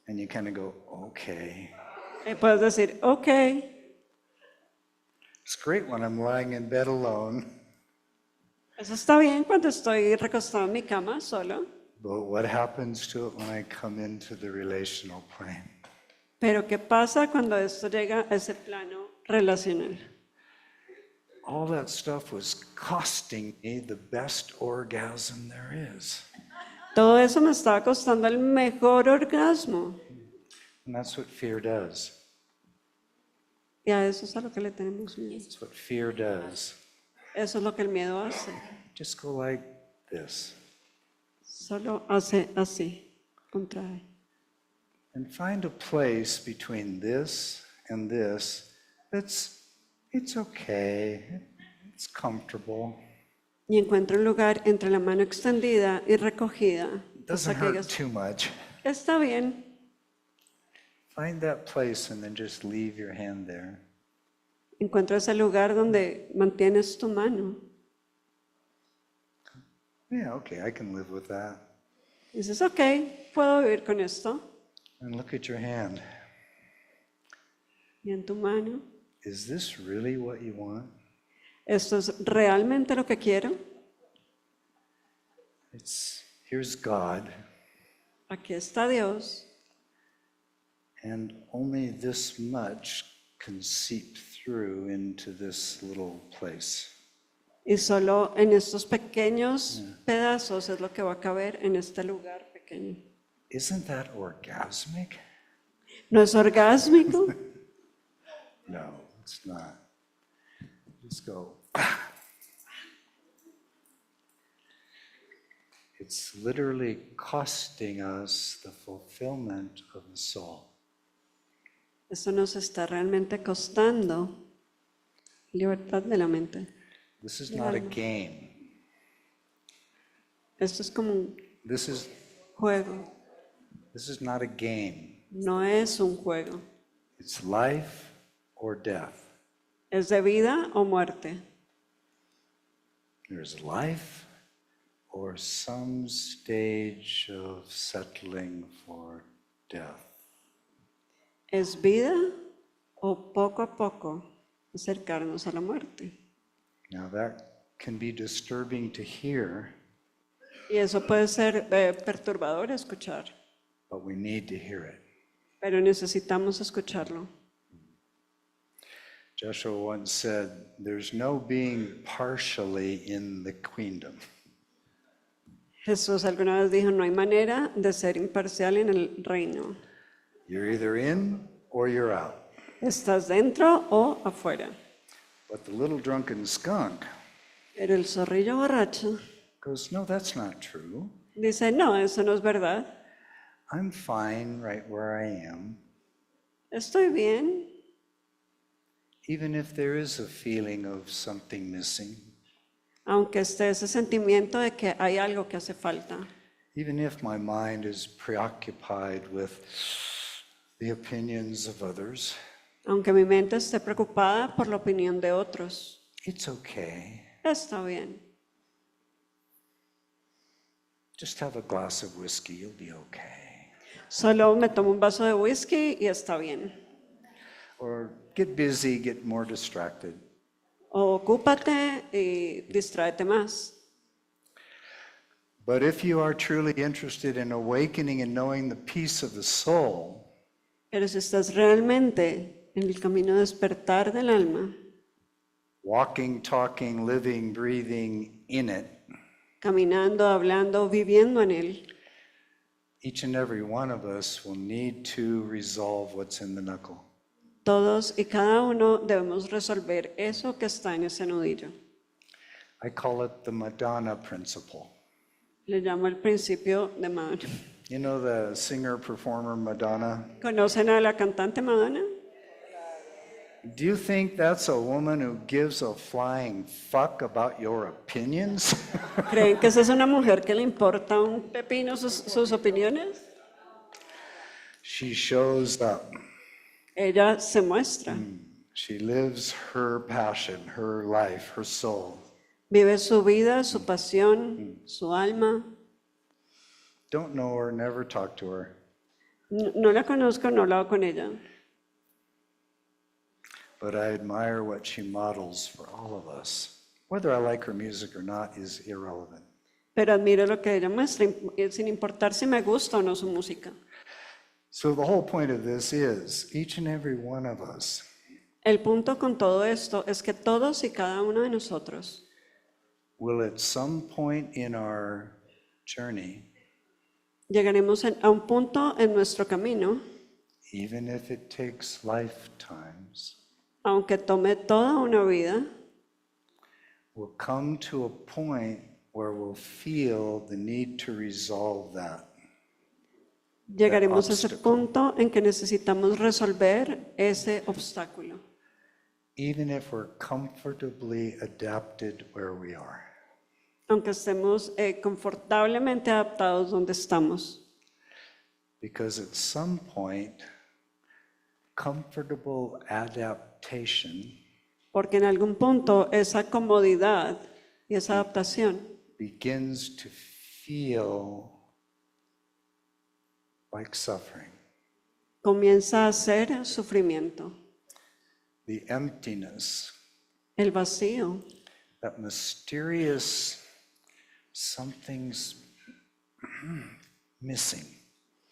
And you kind of go, okay. Y puedes decir, ok, It's great when I'm lying in bed alone, eso está bien cuando estoy recostado en mi cama solo, But what happens to it when I come into the relational plane? Pero ¿qué pasa cuando esto llega a ese plano relacional? All that stuff was costing me the best orgasm there is. Todo eso me estaba costando el mejor orgasmo. And that's what fear does. Y a eso es a lo que le tenemos miedo. That's what fear does. Eso es lo que el miedo hace. Just go like this. Solo hace así, contrae. And find a place between this and this it's okay, it's comfortable. Y encuentra un lugar entre la mano extendida y recogida. It doesn't hasta que hurt digas, too much. está bien. Find that place and then just leave your hand there. Encuentra ese lugar donde mantienes tu mano. Yeah, okay, I can live with that. Y dices, ok, puedo vivir con esto. And look at your hand. Y en tu mano, Is this really what you want? ¿esto es realmente lo que quiero? Here's God, Aquí está Dios. and only this much can seep through into this little place. Y solo en estos pequeños pedazos es lo que va a caber en este lugar pequeño. Isn't that orgasmic? ¿No es orgásmico? No, it's not. Just go. It's literally costing us the fulfillment of the soul. Eso nos está realmente costando libertad de la mente. This is not a game. Esto es como un This is juego. not a game. No es un juego. It's life or death. Es de vida o muerte. There's life or some stage of settling for death. Es vida o poco a poco acercarnos a la muerte. Now that can be disturbing to hear, Y eso puede ser perturbador escuchar, but we need to hear it. pero necesitamos escucharlo. Joshua once said, there's no being partially in the kingdom. Jesús alguna vez dijo, no hay manera de ser imparcial en el reino. You're either in or you're out. Estás dentro o afuera. But the little drunken skunk Pero el zorrillo borracho goes, no, that's not true. dice, no, eso no es verdad. I'm fine right where I am. Estoy bien, Even if there is a feeling of something missing, aunque esté ese sentimiento de que hay algo que hace falta. even if my mind is preoccupied with the opinions of others, Aunque mi mente esté preocupada por la opinión de otros. it's okay. Está bien. Just have a glass of whiskey, you'll be okay. Solo me tomo un vaso de whisky y está bien. Or get busy, get more distracted. O ocúpate y distráete más. But if you are truly interested in awakening and knowing the peace of the soul, Pero si estás realmente en el camino de despertar del alma, walking, talking, living, breathing in it, caminando, hablando, viviendo en él, each and every one of us will need to resolve what's in the knuckle. todos y cada uno debemos resolver eso que está en ese nudillo. I call it the Madonna principle. Le llamo el principio de Madonna. You know the singer-performer Madonna? ¿Conocen a la cantante Madonna? Do you think that's a woman who gives a flying fuck about your opinions? ¿Creen que esa es una mujer que le importa un pepino sus opiniones? She shows up. Ella se muestra, She lives her passion, her life, her soul. vive su vida, su pasión, su alma. Don't know her, never talk to her. No la conozco, no he hablado con ella, But I admire what she models for all of us. Whether I like her music or not is irrelevant. pero admiro lo que ella muestra, sin importar si me gusta o no su música. So the whole point of this is each and every one of us El punto con todo esto es que todos y cada uno de nosotros will at some point in our journey, llegaremos a un punto en nuestro camino, even if it takes lifetimes, aunque tome toda una vida, we'll come to a point where we'll feel the need to resolve that. llegaremos a ese obstacle. punto en que necesitamos resolver ese obstáculo, Even if we're comfortably adapted where we are. aunque estemos confortablemente adaptados donde estamos. Because at some point, comfortable adaptation Porque en algún punto esa comodidad y esa adaptación begins to feel like suffering. comienza a ser sufrimiento, The emptiness, el vacío, that mysterious something's missing.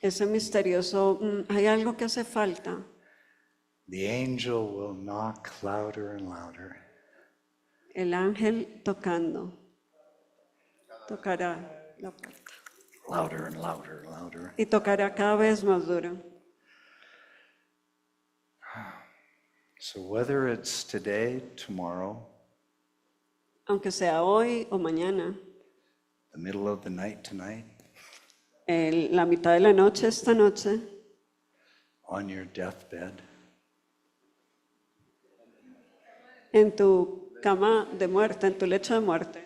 ese misterioso, hay algo que hace falta. The angel will knock louder and louder. El ángel tocando, tocará la puerta Louder and louder, louder. y tocará cada vez más duro. So whether it's today, tomorrow, Aunque sea hoy o mañana, the middle of the night tonight, la mitad de la noche esta noche, on your deathbed, en tu cama de muerte, en tu lecho de muerte,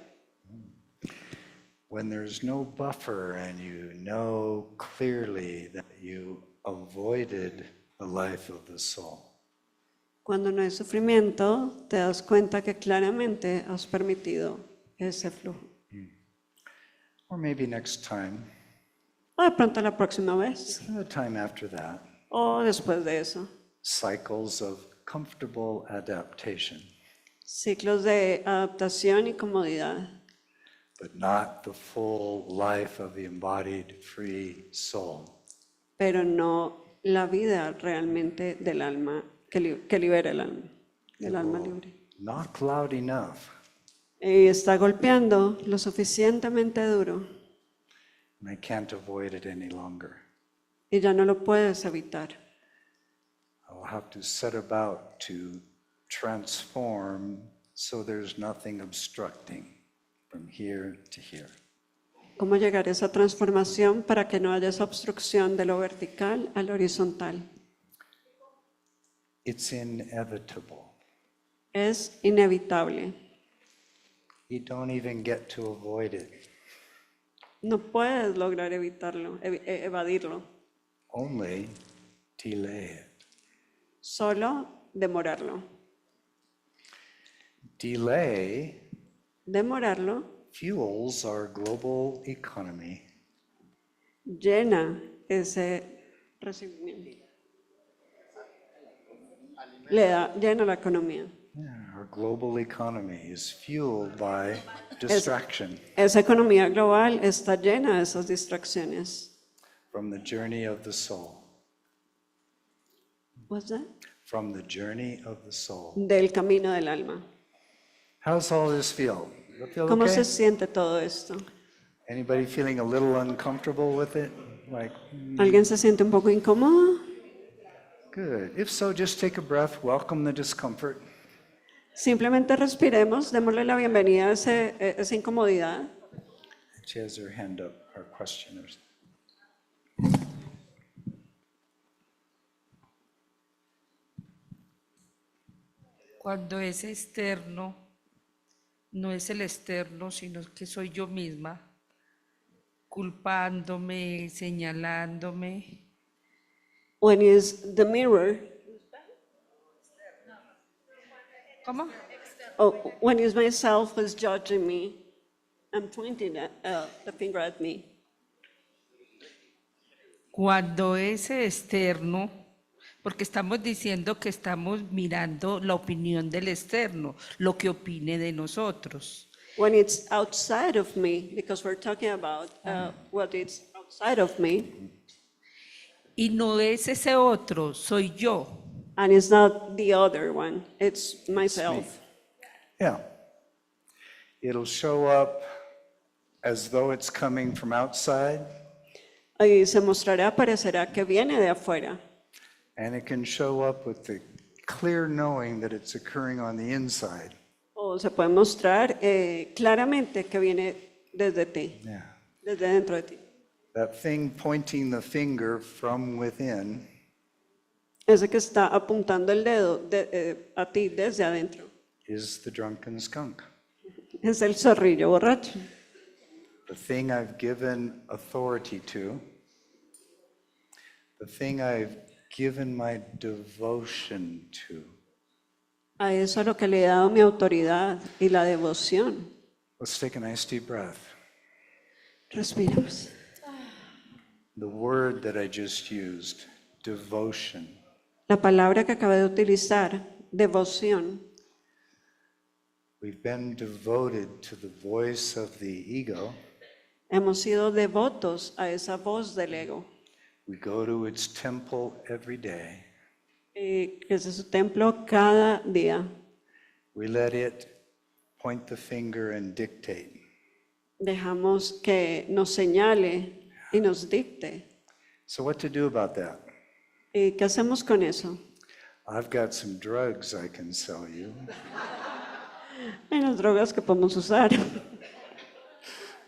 when there's no buffer and you know clearly that you avoided the life of the soul. cuando no hay sufrimiento, te das cuenta que claramente has permitido ese flujo. Or maybe next time, O de pronto la próxima vez, the time after that, o después de eso. cycles of comfortable adaptation, Ciclos de adaptación y comodidad, but not the full life of the embodied free soul. pero no la vida realmente del alma, que libera el alma, del alma libre. Knock loud enough, Y está golpeando lo suficientemente duro and I can't avoid it any longer. y ya no lo puedes evitar. I will have to set about to transform so there's nothing obstructing from here to here. ¿Cómo llegar a esa transformación para que no haya esa obstrucción de lo vertical al horizontal? It's inevitable. Es inevitable. You don't even get to avoid it. No puedes lograr evitarlo, evadirlo, Only delay it. solo demorarlo. Demorarlo Fuels our global economy. llena ese recibimiento. Llena la economía. Yeah, our global economy is fueled by distraction Esa economía global está llena de esas distracciones. from the journey of the soul. What's that? From the journey of the soul. Del camino del alma. How's all this feel? You feel ¿Cómo okay? se siente todo esto? Anybody feeling a little uncomfortable with it? Like, ¿Alguien se siente un poco incómodo? good. If so, just take a breath, welcome the discomfort. Simplemente respiremos, démosle la bienvenida a esa incomodidad. She has her hand up, our questioners. Cuando es externo, no es el externo, sino que soy yo misma, culpándome, señalándome. When is the mirror, ¿Cómo? when is myself who's judging me and pointing the finger at me. Cuando es externo, porque estamos diciendo que estamos mirando la opinión del externo, lo que opine de nosotros. when it's outside of me, because we're talking about what is outside of me, y no es ese otro, soy yo. and it's not the other one, it's myself. Yeah. It'll show up as though it's coming from outside, Ahí se mostrará, parecerá que viene de afuera, and it can show up with the clear knowing that it's occurring on the inside. o se puede mostrar claramente que viene desde ti, Yeah. desde dentro de ti. That thing pointing the finger from within Ese que está apuntando el dedo a ti desde adentro. is the drunken skunk. Es el zorrillo borracho. The thing I've given authority to, the thing I've given my devotion to. A eso a lo que le he dado mi autoridad y la devoción. Let's take a nice deep breath. Respiramos. The word that I just used, devotion, La palabra que acabé de utilizar, devoción. we've been devoted to the voice of the ego. Hemos sido devotos a esa voz del ego. We go to its temple every day. Que es su templo cada día. We let it point the finger and dictate. Dejamos que nos señale y nos dicte. So what to do about that? ¿Y qué hacemos con eso? I've got some drugs I can sell you. Hay unas drogas que podemos usar.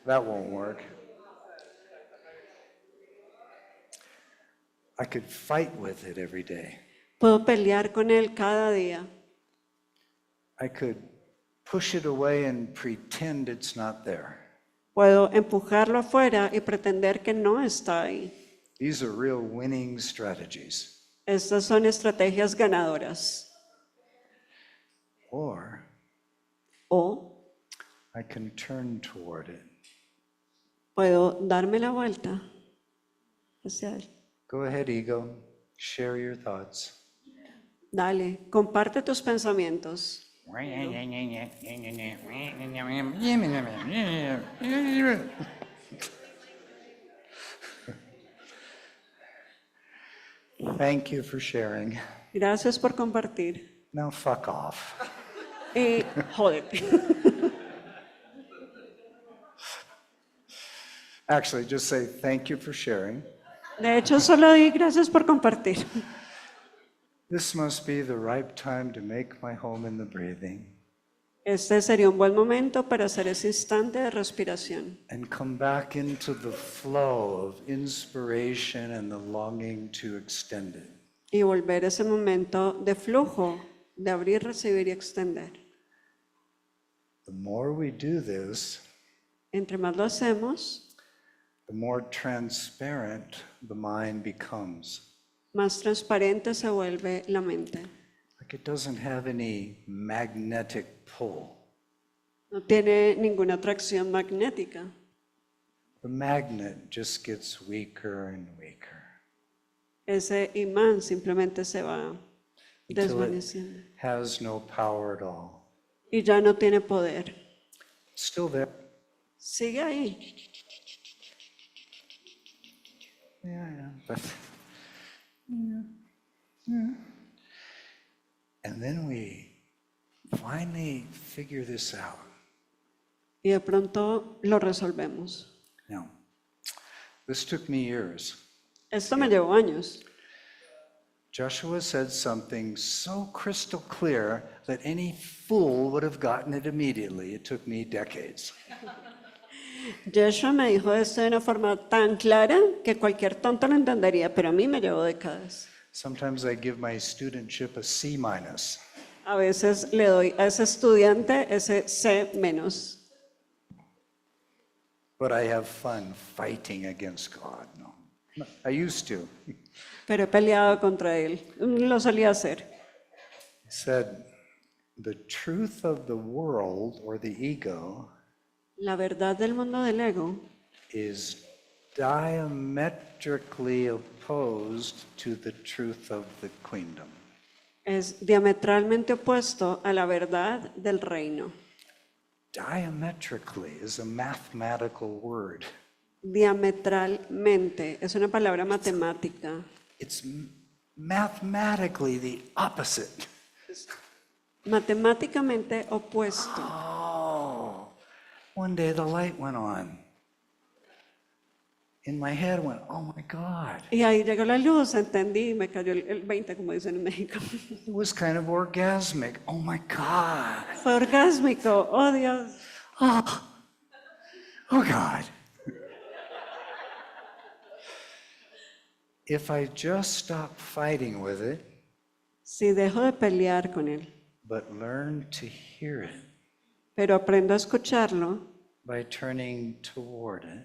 That won't work. I could fight with it every day. Puedo pelear con él cada día. I could push it away and pretend it's not there. Puedo empujarlo afuera y pretender que no está ahí. These are real winning strategies. Estas son estrategias ganadoras. Or O I can turn toward it. puedo darme la vuelta hacia él. Go ahead, ego. Share your thoughts. Dale, comparte tus pensamientos. Thank you for sharing. Gracias por compartir. Now fuck off. Y jódete. Actually, just say thank you for sharing. De hecho, solo di gracias por compartir. This must be the ripe time to make my home in the breathing Este sería un buen momento para hacer ese instante de respiración and come back into the flow of inspiration and the longing to extend it. y volver a ese momento de flujo, de abrir, recibir y extender. The more we do this, Entre más lo hacemos, the more transparent the mind becomes. más transparente se vuelve la mente. Like it doesn't have any magnetic pull. No tiene ninguna atracción magnética. The magnet just gets weaker and weaker Ese imán simplemente se va until it desvaneciendo has no power at all. y ya no tiene poder. It's still there. Sigue ahí, Yeah, but and then we finally figure this out. y de pronto lo resolvemos. Now, this took me years. Esto me llevó años. Joshua said something so crystal clear that any fool would have gotten it immediately. It took me decades. Joshua me dijo esto de una forma tan clara que cualquier tonto lo entendería, pero a mí me llevó décadas. Sometimes I give my studentship a C-. A veces le doy a ese estudiante ese C-. But I have fun fighting against God. No, I used to. Pero he peleado contra él. Lo solía hacer. He said, the truth of the world or the ego La verdad del mundo del ego is diametrically opposed to the truth of the kingdom. es diametralmente opuesto a la verdad del reino. diametrically is a mathematical word. Diametralmente es una palabra matemática. It's mathematically the opposite. Matemáticamente opuesto. Oh, one day the light went on. In my head went, oh my God. Y ahí llegó la luz, entendí, me cayó el 20, como dicen en México. It was kind of orgasmic. Oh my God. Fue orgásmico, oh Dios. Oh God. If I just stop fighting with it, Si dejo de pelear con él, but learn to hear it pero aprendo a escucharlo, by turning toward it,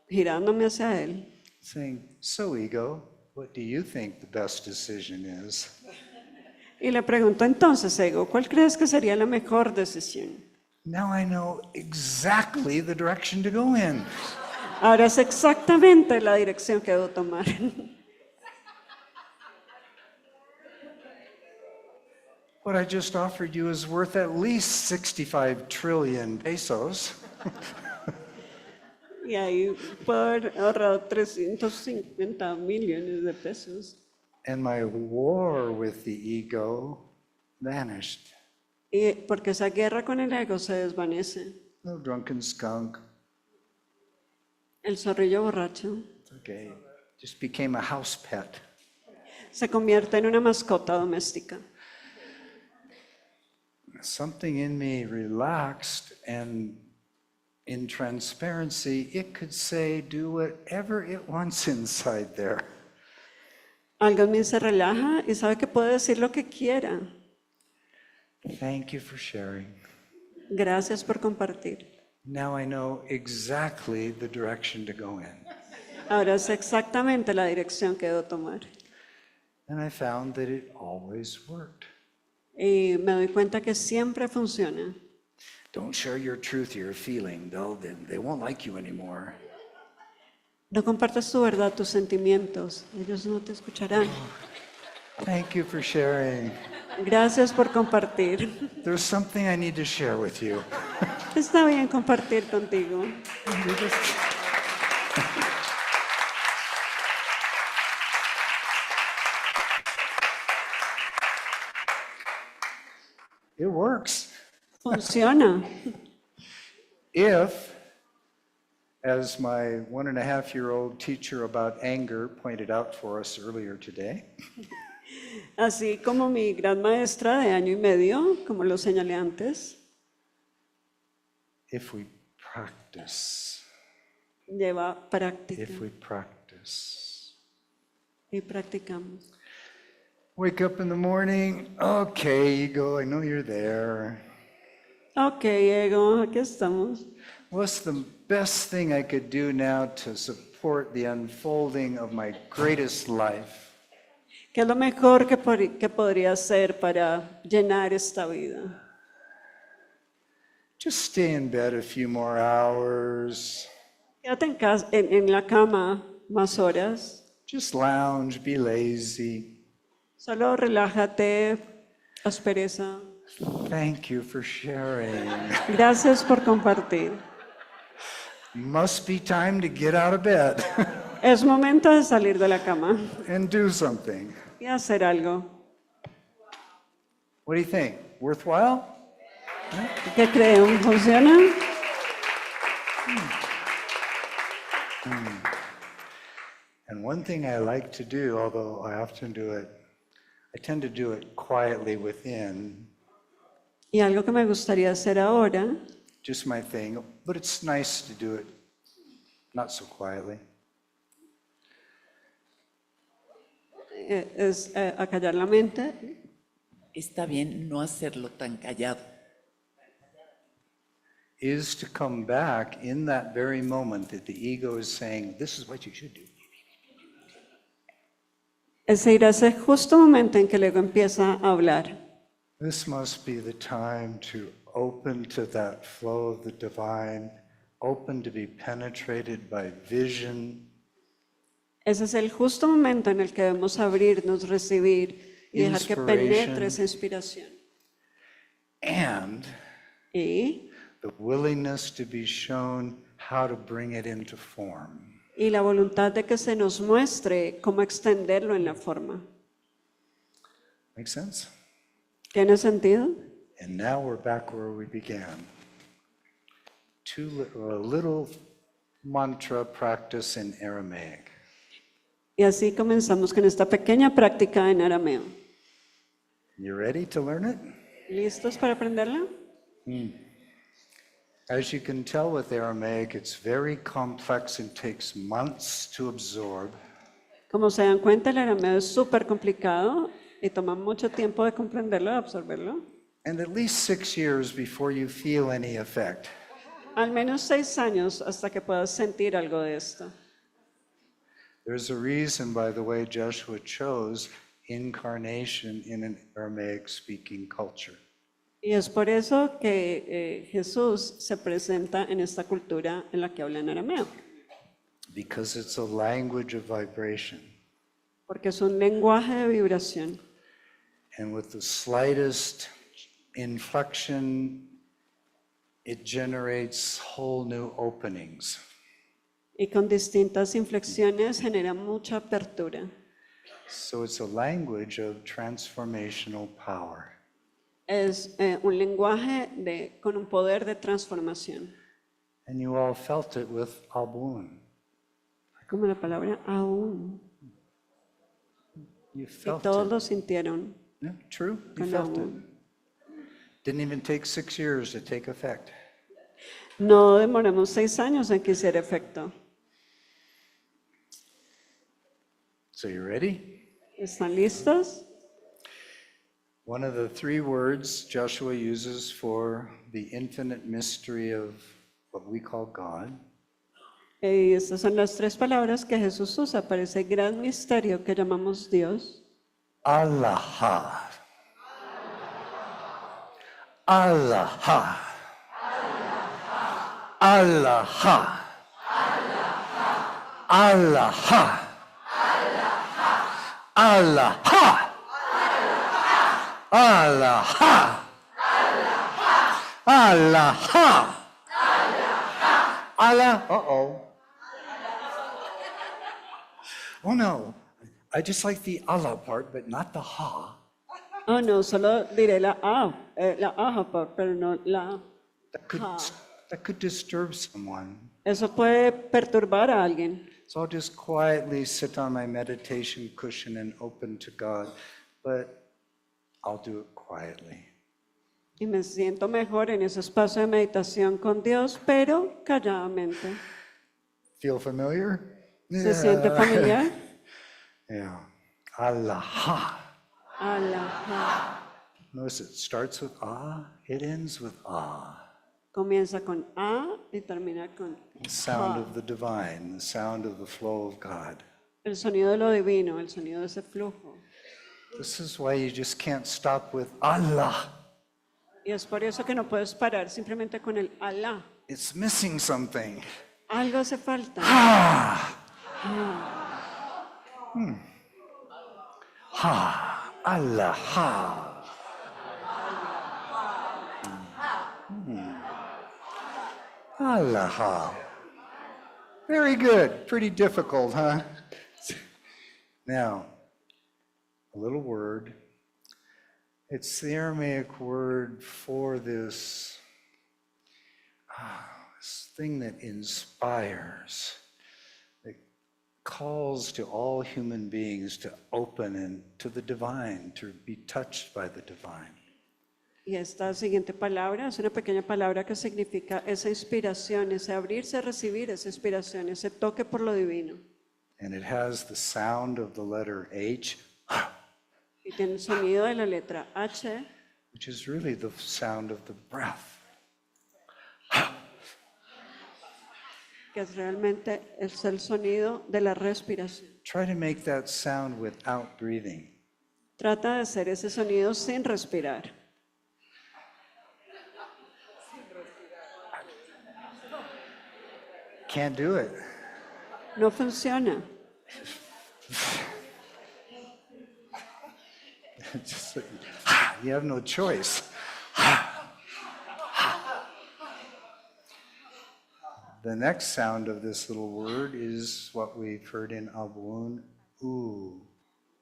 girándome hacia él, saying, so ego, what do you think the best decision is? y le pregunto entonces, ego, ¿cuál crees que sería la mejor decisión? Now I know exactly the direction to go in. Ahora es exactamente la dirección que debo tomar. What I just offered you is worth at least 65 trillion pesos. Y ahí puedo haber ahorrado 350 millones de pesos. And my war with the ego vanished. Y porque esa guerra con el ego se desvanece. No drunken skunk. El zorrillo borracho Okay. Just became a house pet. se convierte en una mascota doméstica. Something in me relaxed, and in transparency, it could say, do whatever it wants inside there. Algo en mí se relaja y sabe que puede decir lo que quiera. Thank you for sharing. Gracias por compartir. Now I know exactly the direction to go in. Ahora sé exactamente la dirección que debo tomar. And I found that it always worked. Y me doy cuenta que siempre funciona. Don't share your truth, your feeling. They won't like you anymore. No compartas tu verdad, tus sentimientos. Ellos no te escucharán. Thank you for sharing. Gracias por compartir. There's something I need to share with you. Está bien compartir contigo. It works. Funciona. If, as my 1.5-year-old teacher about anger pointed out for us earlier today, Así como mi gran maestra de 1.5 años, como lo señalé antes, if we practice, lleva práctica if we practice. y practicamos. Wake up in the morning, okay, ego, I know you're there. Ok, ego, aquí estamos. What's the best thing I could do now to support the unfolding of my greatest life? ¿Qué es lo mejor que podría hacer para llenar esta vida? Just stay in bed a few more hours. Quédate en la cama más horas. Just lounge, be lazy. Solo relájate, haz pereza. Thank you for sharing. Gracias por compartir. Must be time to get out of bed Es momento de salir de la cama and do something. y hacer algo. What do you think? Worthwhile? ¿Qué creen? ¿Funciona? And one thing I like to do, although I often do it, I tend to do it quietly within, Y algo que me gustaría hacer ahora, just my thing, but it's nice to do it not so quietly. es acallar la mente. Está bien no hacerlo tan callado. Is to come back in that very moment that the ego is saying, this is what you should do. Es ir a ese justo momento en que el ego empieza a hablar. This must be the time to open to that flow of the divine, open to be penetrated by vision. Ese es el justo momento en el que debemos abrirnos, recibir y dejar que penetre esa inspiración. And Y the willingness to be shown how to bring it into form. la voluntad de que se nos muestre cómo extenderlo en la forma. Make sense? ¿Tiene sentido? And now we're back where we began. A little mantra practice in Aramaic. Y así comenzamos con esta pequeña práctica en arameo. You ready to learn it? ¿Listos para aprenderla? As you can tell with Aramaic, it's very complex and takes months to absorb. Como se dan cuenta, el arameo es súper complicado y toma mucho tiempo de comprenderlo, de absorberlo. And at least 6 years before you feel any effect. Al menos 6 años hasta que puedas sentir algo de esto. There's a reason, by the way, Joshua chose incarnation in an Aramaic-speaking culture. Y es por eso que Jesús se presenta en esta cultura en la que hablan arameo. Because it's a language of vibration. Porque es un lenguaje de vibración. And with the slightest inflection, it generates whole new openings. Y con distintas inflexiones genera mucha apertura. So it's a language of transformational power. Es un lenguaje con un poder de transformación. And you all felt it with abun. Como la palabra aún. You Y felt todos it. lo sintieron. Yeah, true, you Con felt it. aún. Didn't even take 6 years to take effect. No demoramos 6 años en que hiciera efecto. So you ready? ¿Están listos? One of the 3 words Joshua uses for the infinite mystery of what we call God Estas son las 3 palabras que Jesús usa para ese gran misterio que llamamos Dios. Allah. Allah. Allah. Allah. Allah. Allah. Allah. Allah. Uh-oh. Oh no, I just like the Allah part, but not the ha. Oh, no, solo diré la A, pero no la ha. That could disturb someone. Eso puede perturbar a alguien. So I'll just quietly sit on my meditation cushion and open to God, but I'll do it quietly. Y me siento mejor en ese espacio de meditación con Dios, pero calladamente. Feel familiar? ¿Se siente familiar? Yeah. Allah. Allah. Notice it starts with ah, it ends with ah. Comienza con A y termina con The sound ha. of the divine, the sound of the flow of God. El sonido de lo divino, el sonido de ese flujo. This is why you just can't stop with Allah. Y es por eso que no puedes parar simplemente con el Allah. It's missing something. Algo hace falta. Ha. Allah. Ha. Allah. Ha. Very good. Pretty difficult, huh? Now, a little word. It's the Aramaic word for this thing that inspires, that calls to all human beings to open and to the divine, to be touched by the divine. Y esta siguiente palabra es una pequeña palabra que significa esa inspiración, ese abrirse a recibir esa inspiración, ese toque por lo divino. And it has the sound of the letter H, Y tiene el sonido de la letra H, which is really the sound of the breath. que es realmente el sonido de la respiración. Try to make that sound without breathing. Trata de hacer ese sonido sin respirar. Can't do it. No funciona. Just, you have no choice. the next sound of this little word is what we've heard in Abun, U.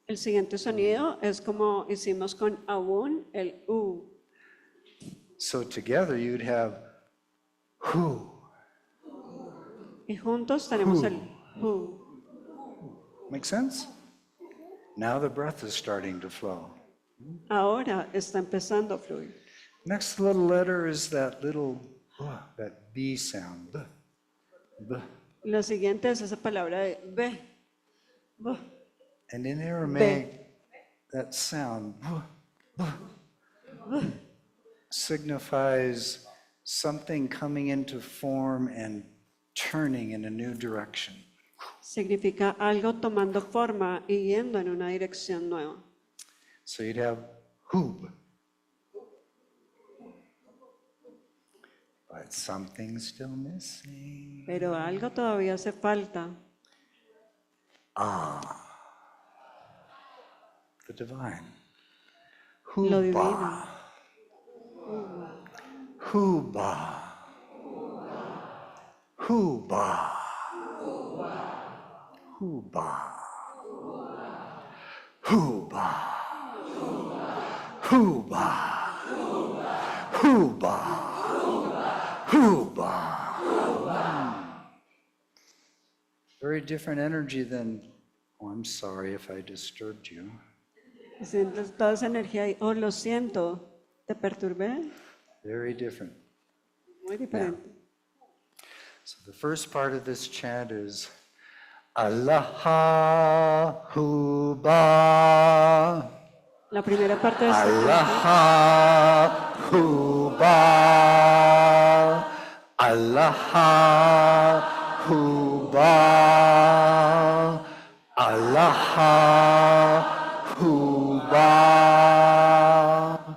El siguiente sonido es como hicimos con Abun, el U. So together you'd have Hu. Y juntos tenemos el Hu. Make sense? Now the breath is starting to flow. Ahora está empezando a fluir. Next little letter is that little, that B sound. B. B. Lo siguiente es esa palabra de B. B. And in Aramaic, that sound signifies something coming into form and turning in a new direction. Significa algo tomando forma y yendo en una dirección nueva. So you'd have hub. But something's still missing. Pero algo todavía hace falta. The divine. Lo divino. Huba. Huba. Huba. Huba. Huba. Huba. Huba. Very different energy than, oh, I'm sorry if I disturbed you. Sientes toda esa energía ahí. Oh, lo siento, ¿te perturbé? Very different. Muy diferente. So the first part of this chant is Allah Huba. La primera parte de este Allah Huba. Allah Huba. Allah Huba.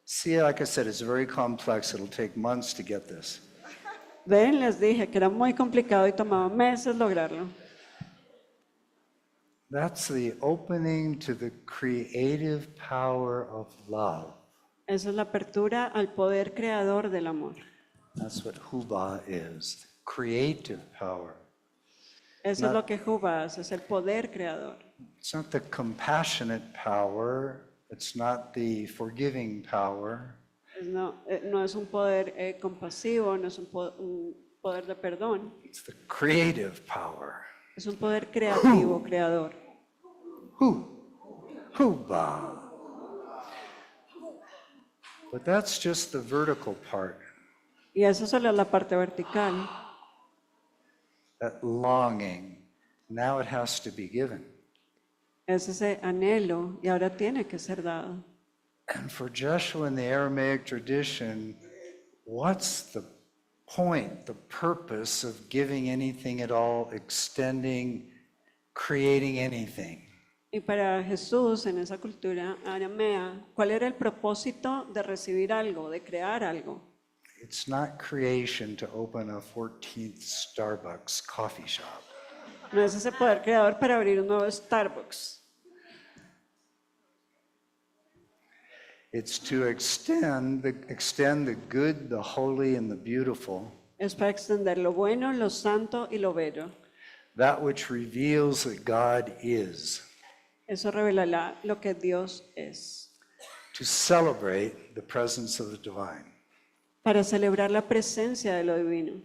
See, like I said, it's very complex. It'll take months to get this. Ven, les dije que era muy complicado y tomaba meses lograrlo. That's the opening to the creative power of love. Esa es la apertura al poder creador del amor. That's what Huba is, creative power. Eso es lo que Juba hace, es el poder creador. It's not the compassionate power, it's not the forgiving power. No es un poder compasivo, no es un poder de perdón. It's the creative power. Es un poder creativo, creador. Huba. But that's just the vertical part. Y eso solo es la parte vertical. That longing, now it has to be given. Es ese anhelo y ahora tiene que ser dado. And for Joshua in the Aramaic tradition, what's the point, the purpose of giving anything at all, extending, creating anything? Y para Jesús, en esa cultura aramea, ¿cuál era el propósito de recibir algo, de crear algo? It's not creation to open a 14th Starbucks coffee shop. No es ese poder creador para abrir un nuevo Starbucks. It's to extend the good, the holy, and the beautiful, Es para extender lo bueno, lo santo y lo bello. that which reveals that God is, Eso revela lo que Dios es. to celebrate the presence of the divine, Para celebrar la presencia de lo divino.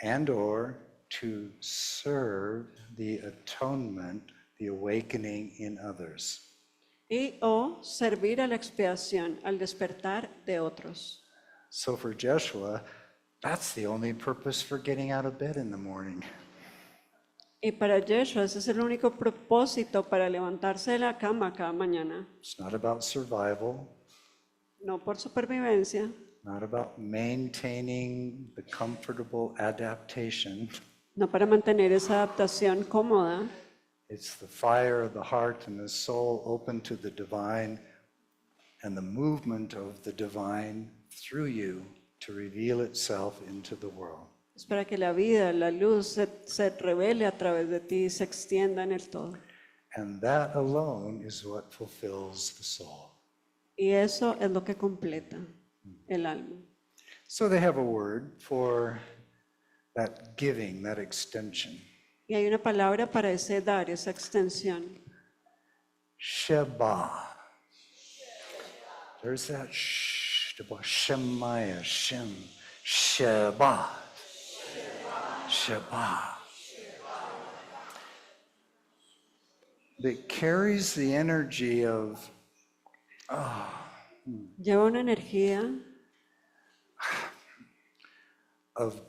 and or to serve the atonement, the awakening in others. Y o servir a la expiación, al despertar de otros. So for Joshua, that's the only purpose for getting out of bed in the morning. Y para Yeshua ese es el único propósito para levantarse de la cama cada mañana. It's not about survival, No por supervivencia, not about maintaining the comfortable adaptation. no para mantener esa adaptación cómoda. It's the fire of the heart and the soul open to the divine and the movement of the divine through you to reveal itself into the world. Es para que la vida, la luz se revele a través de ti y se extienda en el todo. And that alone is what fulfills the soul. Y eso es lo que completa el alma. So they have a word for that giving, that extension. Y hay una palabra para ese dar, esa extensión. Sheba. There's that Shemaiah, Shem, Sheba. Sheba. That carries the energy of, Lleva una energía of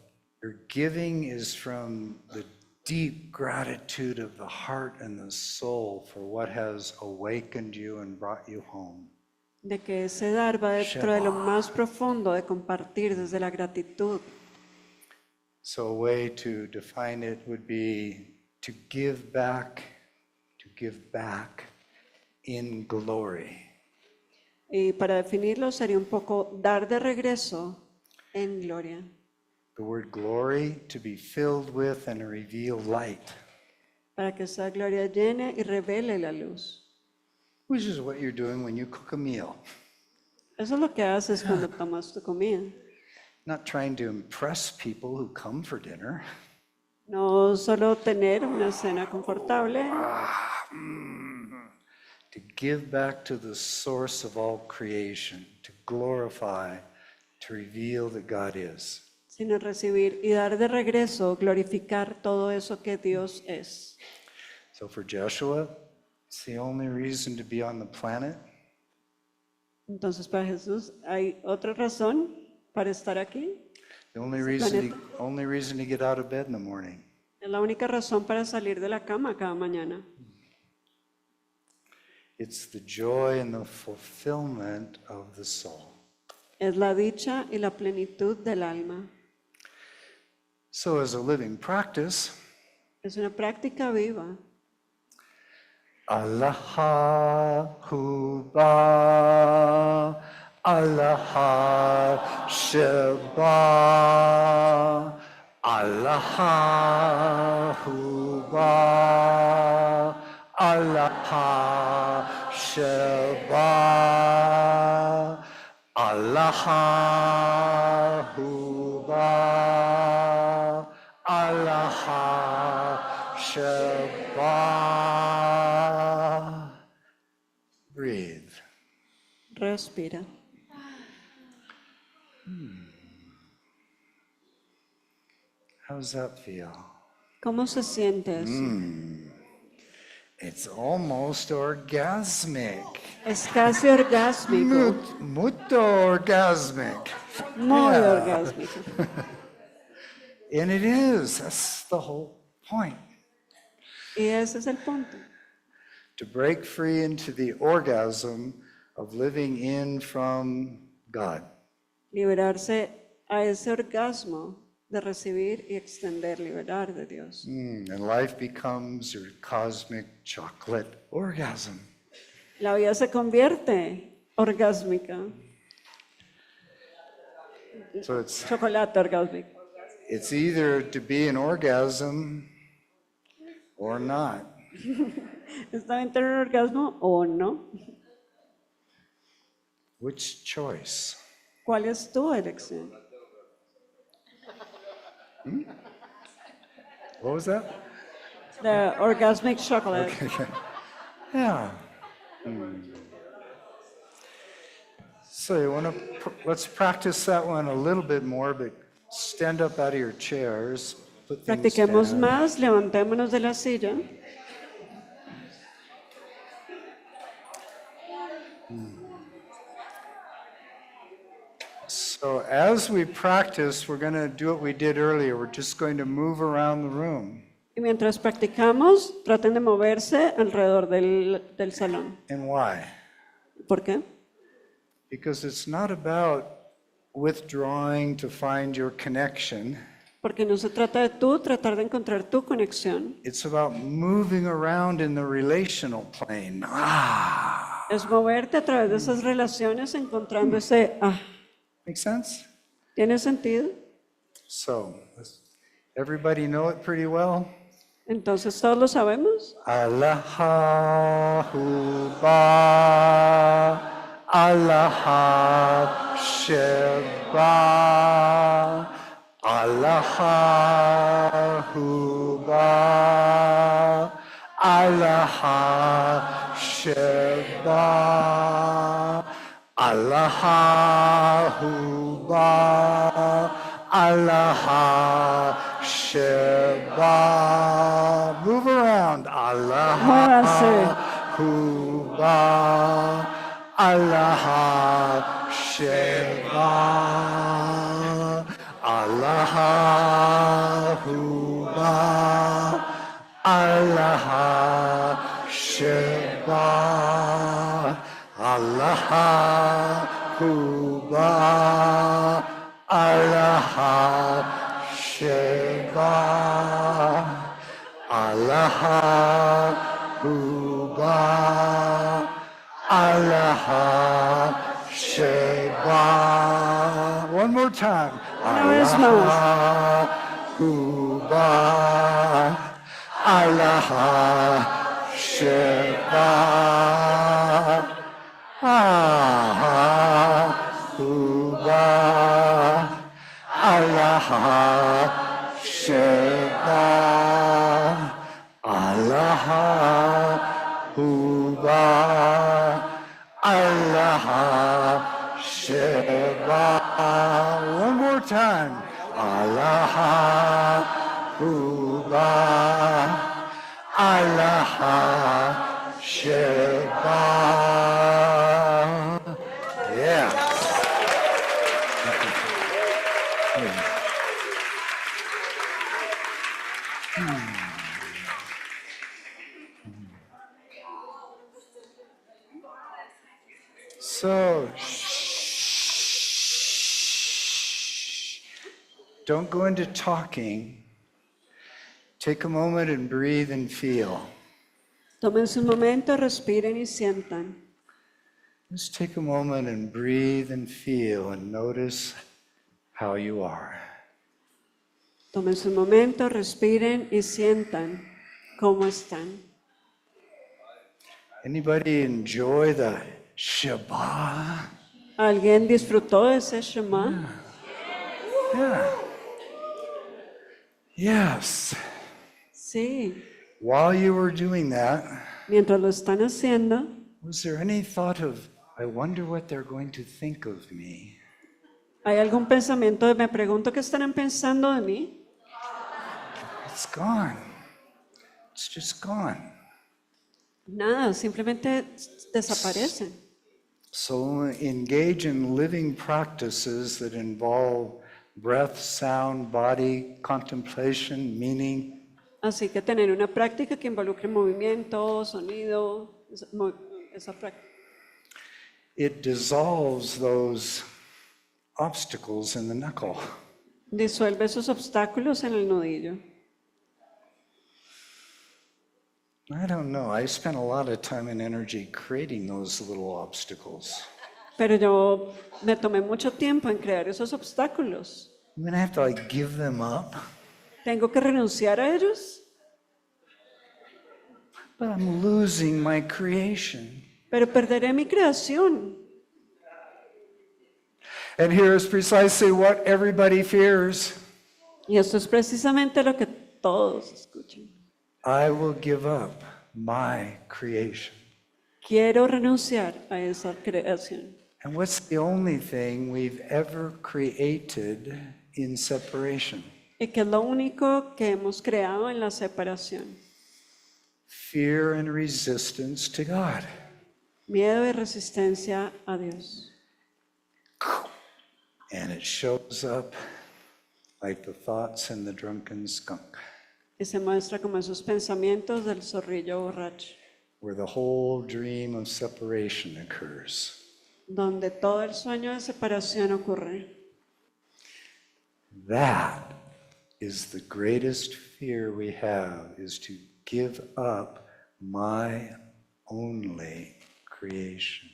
your giving is from the deep gratitude of the heart and the soul for what has awakened you and brought you home. de que ese dar va dentro de lo más profundo de compartir desde la gratitud. So a way to define it would be to give back in glory. Y para definirlo sería un poco dar de regreso en gloria. The word glory, to be filled with and reveal light, Para que esa gloria llene y revele la luz. which is what you're doing when you cook a meal. Eso es lo que haces cuando tomas tu comida. Not trying to impress people who come for dinner. No solo tener una cena confortable, To give back to the source of all creation, to glorify, to reveal that God is. sino recibir y dar de regreso, glorificar todo eso que Dios es. So for Joshua, it's the only reason to be on the planet. Entonces para Jesús, ¿hay otra razón para estar aquí? The only reason to get out of bed in the morning. Es la única razón para salir de la cama cada mañana. It's the joy and the fulfillment of the soul. Es la dicha y la plenitud del alma. So as a living practice, Es una práctica viva. Allahu Ba, Allah Sheba, Allahu Ba, Allah Sheba, Allahu Ba, Allah Sheba. Breathe. Respira. How does that feel? ¿Cómo se siente eso? It's almost orgasmic. Es casi orgásmico, Mucho orgasmic. muy Yeah. orgásmico. And it is. That's the whole point. Y ese es el punto. To break free into the orgasm of living in from God. Liberarse a ese orgasmo de recibir y extender, liberar de Dios. And life becomes your cosmic chocolate orgasm. La vida se convierte orgásmica, So it's chocolate orgásmico. either to be an orgasm or not. ¿Está bien tener un orgasmo o no? Which choice? ¿Cuál es tu elección? What was that? The orgasmic chocolate. Yeah. So you want to let's practice that one a little bit more, but stand up out of your chairs. Put things Practiquemos down. más, levantémonos de la silla. So as we practice, we're going to do what we did earlier. We're just going to move around the room. Y mientras practicamos, traten de moverse alrededor del salón. And why? ¿Por qué? Because it's not about withdrawing to find your connection. Porque no se trata de tú tratar de encontrar tu conexión. It's about moving around in the relational plane. Es moverte a través de esas relaciones encontrando ese Make sense? ¿Tiene sentido? So, does everybody know it pretty well? Entonces, ¿todos lo sabemos? Allahu Ba, Allah Sheba, Allahu Ba, Allah Sheba, Allahu Ba, Allah Sheba. Move around. Muévanse. Allahu Ba, Allah Sheba, Allahu Ba, Allah Sheba, Allahu Ba, Allah Sheba, Allahu Ba, Allah Sheba. One more time. Una vez más. Allahu Ba, Allah Sheba. Allahu Ba, Allah Sheba. Allahu Ba, Allah Sheba. One more time. Allahu Ba, Allah Sheba. Yeah. So, don't go into talking. Take a moment and breathe and feel. Tómense un momento, respiren y sientan. Just take a moment and breathe and feel and notice how you are. Tómense un momento, respiren y sientan cómo están. Anybody enjoy the Shabbat? ¿Alguien disfrutó de ese Shema? Yeah. Yes. Sí. While you were doing that, Mientras lo están haciendo, was there any thought of, I wonder what they're going to think of me? ¿hay algún pensamiento de me pregunto qué estarán pensando de mí? It's gone. It's just gone. Nada, simplemente desaparecen. So engage in living practices that involve breath, sound, body, contemplation, meaning. Así que tener una práctica que involucre movimiento, sonido, esa práctica. It dissolves those obstacles in the knuckle. Disuelve esos obstáculos en el nudillo. I don't know. I spent a lot of time and energy creating those little obstacles. Pero yo me tomé mucho tiempo en crear esos obstáculos. I'm going to have to give them up. ¿Tengo que renunciar a ellos? But I'm losing my creation. Pero perderé mi creación. And here is precisely what everybody fears. Y esto es precisamente lo que todos escuchan. I will give up my creation. Quiero renunciar a esa creación. And what's the only thing we've ever created in separation? ¿Y qué es lo único que hemos creado en la separación? Fear and resistance to God. Miedo y resistencia a Dios. And it shows up like the thoughts in the drunken skunk, Y se muestra como esos pensamientos del zorrillo borracho, where the whole dream of separation occurs. donde todo el sueño de separación ocurre. That is the greatest fear we have, is to give up my only creation.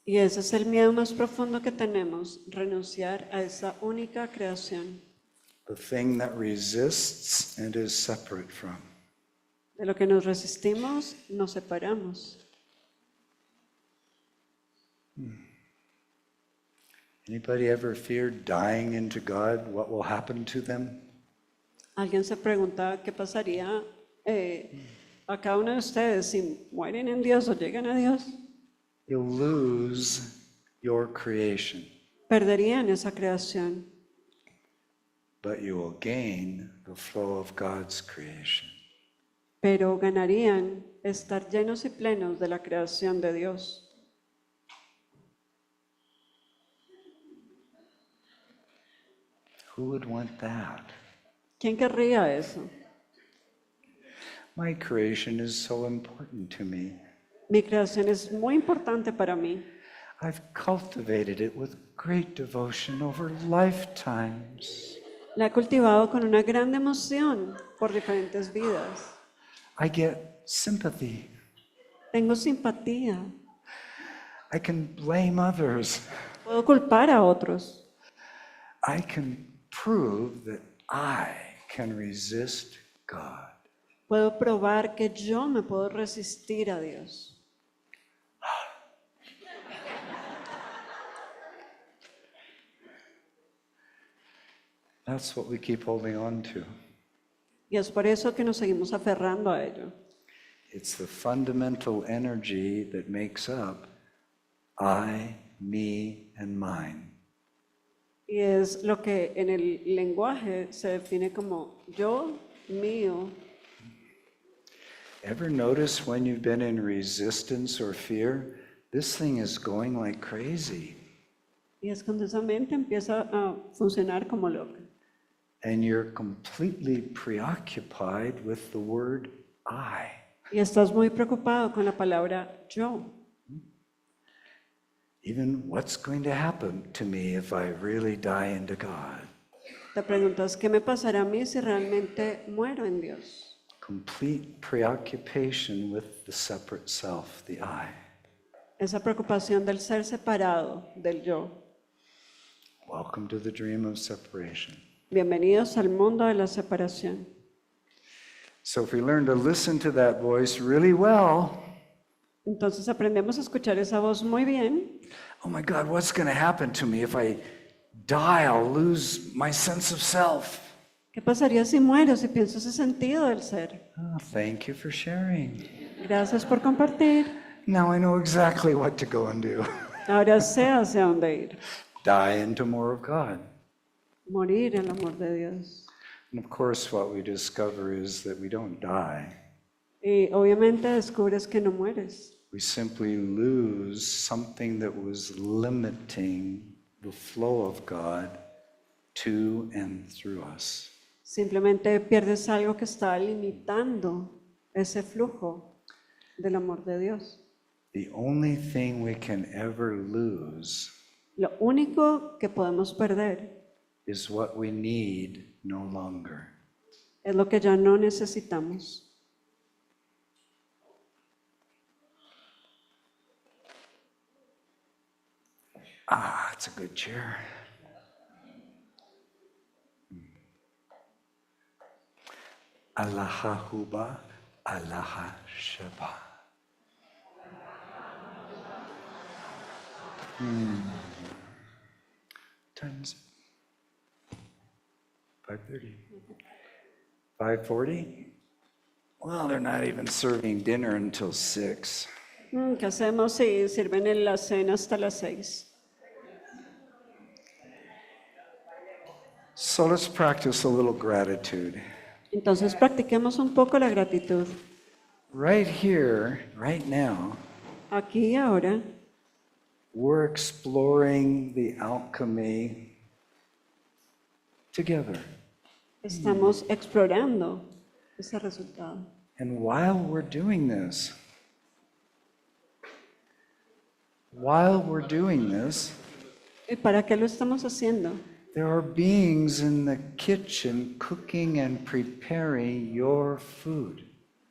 Y ese es el miedo más profundo que tenemos, renunciar a esa única creación, The thing that resists and is separate from. de lo que nos resistimos, nos separamos. Anybody ever feared dying into God? What will happen to them? Alguien se pregunta qué pasaría a cada uno de ustedes si mueren en Dios o llegan a Dios. You'll lose your creation, Perderían esa creación, but you will gain the flow of God's creation. pero ganarían estar llenos y plenos de la creación de Dios. Who would want that? ¿Quién querría eso? My creation is so important to me. Mi creación es muy importante para mí. I've cultivated it with great devotion over lifetimes. La he cultivado con una gran emoción por diferentes vidas. I get sympathy. Tengo simpatía. I can blame others. Puedo culpar a otros. I can prove that I can resist God. Puedo probar que yo me puedo resistir a Dios. That's what we keep holding on to. Y es por eso que nos seguimos aferrando a ello. It's the fundamental energy that makes up I, me, and mine. Y es lo que en el lenguaje se define como yo, mío. Ever notice when you've been in resistance or fear, this thing is going like crazy, Y es cuando esa mente empieza a funcionar como loca. and you're completely preoccupied with the word I. Y estás muy preocupado con la palabra yo. Even what's going to happen to me if I really die into God? Te preguntas, ¿qué me pasará a mí si realmente muero en Dios? Complete preoccupation with the separate self, the I. Esa preocupación del ser separado, del yo. Welcome to the dream of separation. Bienvenidos al mundo de la separación. So if we learn to listen to that voice really well, Entonces aprendemos a escuchar esa voz muy bien. oh my God, what's going to happen to me if I die? I'll lose my sense of self. ¿Qué pasaría si muero, si pienso ese sentido del ser? Oh, thank you for sharing. Gracias por compartir. Now I know exactly what to go and do. Ahora sé hacia dónde ir. Die into more of God. Morir en el amor de Dios. And of course, what we discover is that we don't die. Y obviamente descubres que no mueres. We simply lose something that was limiting the flow of God to and through us. Simplemente pierdes algo que está limitando ese flujo del amor de Dios. The only thing we can ever lose Lo único que podemos perder is what we need no longer. es lo que ya no necesitamos. Ah, it's a good chair. Allaha huba, Allaha shaba. Time's 5:30. 5:40? Well, they're not even serving dinner until 6. ¿Qué hacemos si sirven en la cena hasta las 6? So let's practice a little gratitude. Entonces practiquemos un poco la gratitud. Right here, right now, Aquí y ahora we're exploring the alchemy together. estamos explorando ese resultado. And while we're doing this, ¿Y para qué lo estamos haciendo? there are beings in the kitchen cooking and preparing your food.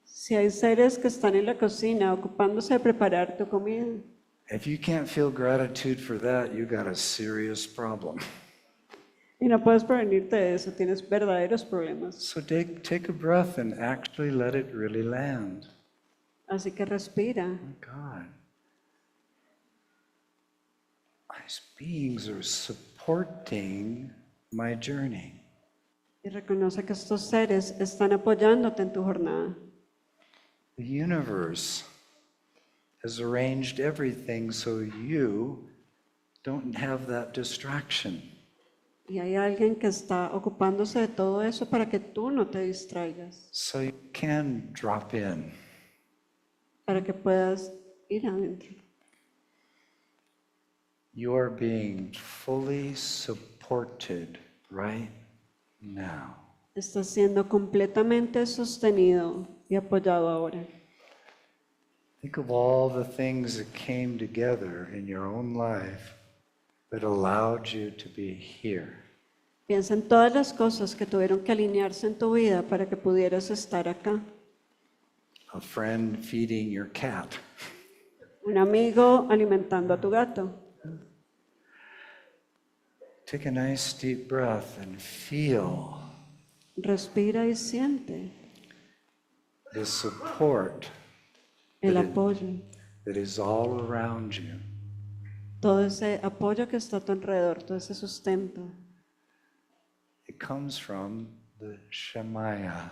Si hay seres que están en la cocina ocupándose de preparar tu comida, If you can't feel gratitude for that, you got a serious problem. y no puedes prevenirte de eso, tienes verdaderos problemas. So take a breath and actually let it really land. Así que respira. Oh God. These beings are supporting my journey. Y reconoce que estos seres están apoyándote en tu jornada. The universe has arranged everything so you don't have that distraction. Y hay alguien que está ocupándose de todo eso para que tú no te distraigas, So you can drop in. para que puedas ir adentro. You are being fully supported right now. Estás siendo completamente sostenido y apoyado ahora. Think of all the things that came together in your own life that allowed you to be here. Piensa en todas las cosas que tuvieron que alinearse en tu vida para que pudieras estar acá. A friend feeding your cat. Un amigo alimentando a tu gato. Take a nice deep breath and feel Respira y siente the support el that apoyo, is all around you. todo ese apoyo que está a tu alrededor, todo ese sustento It comes from the Shemaya,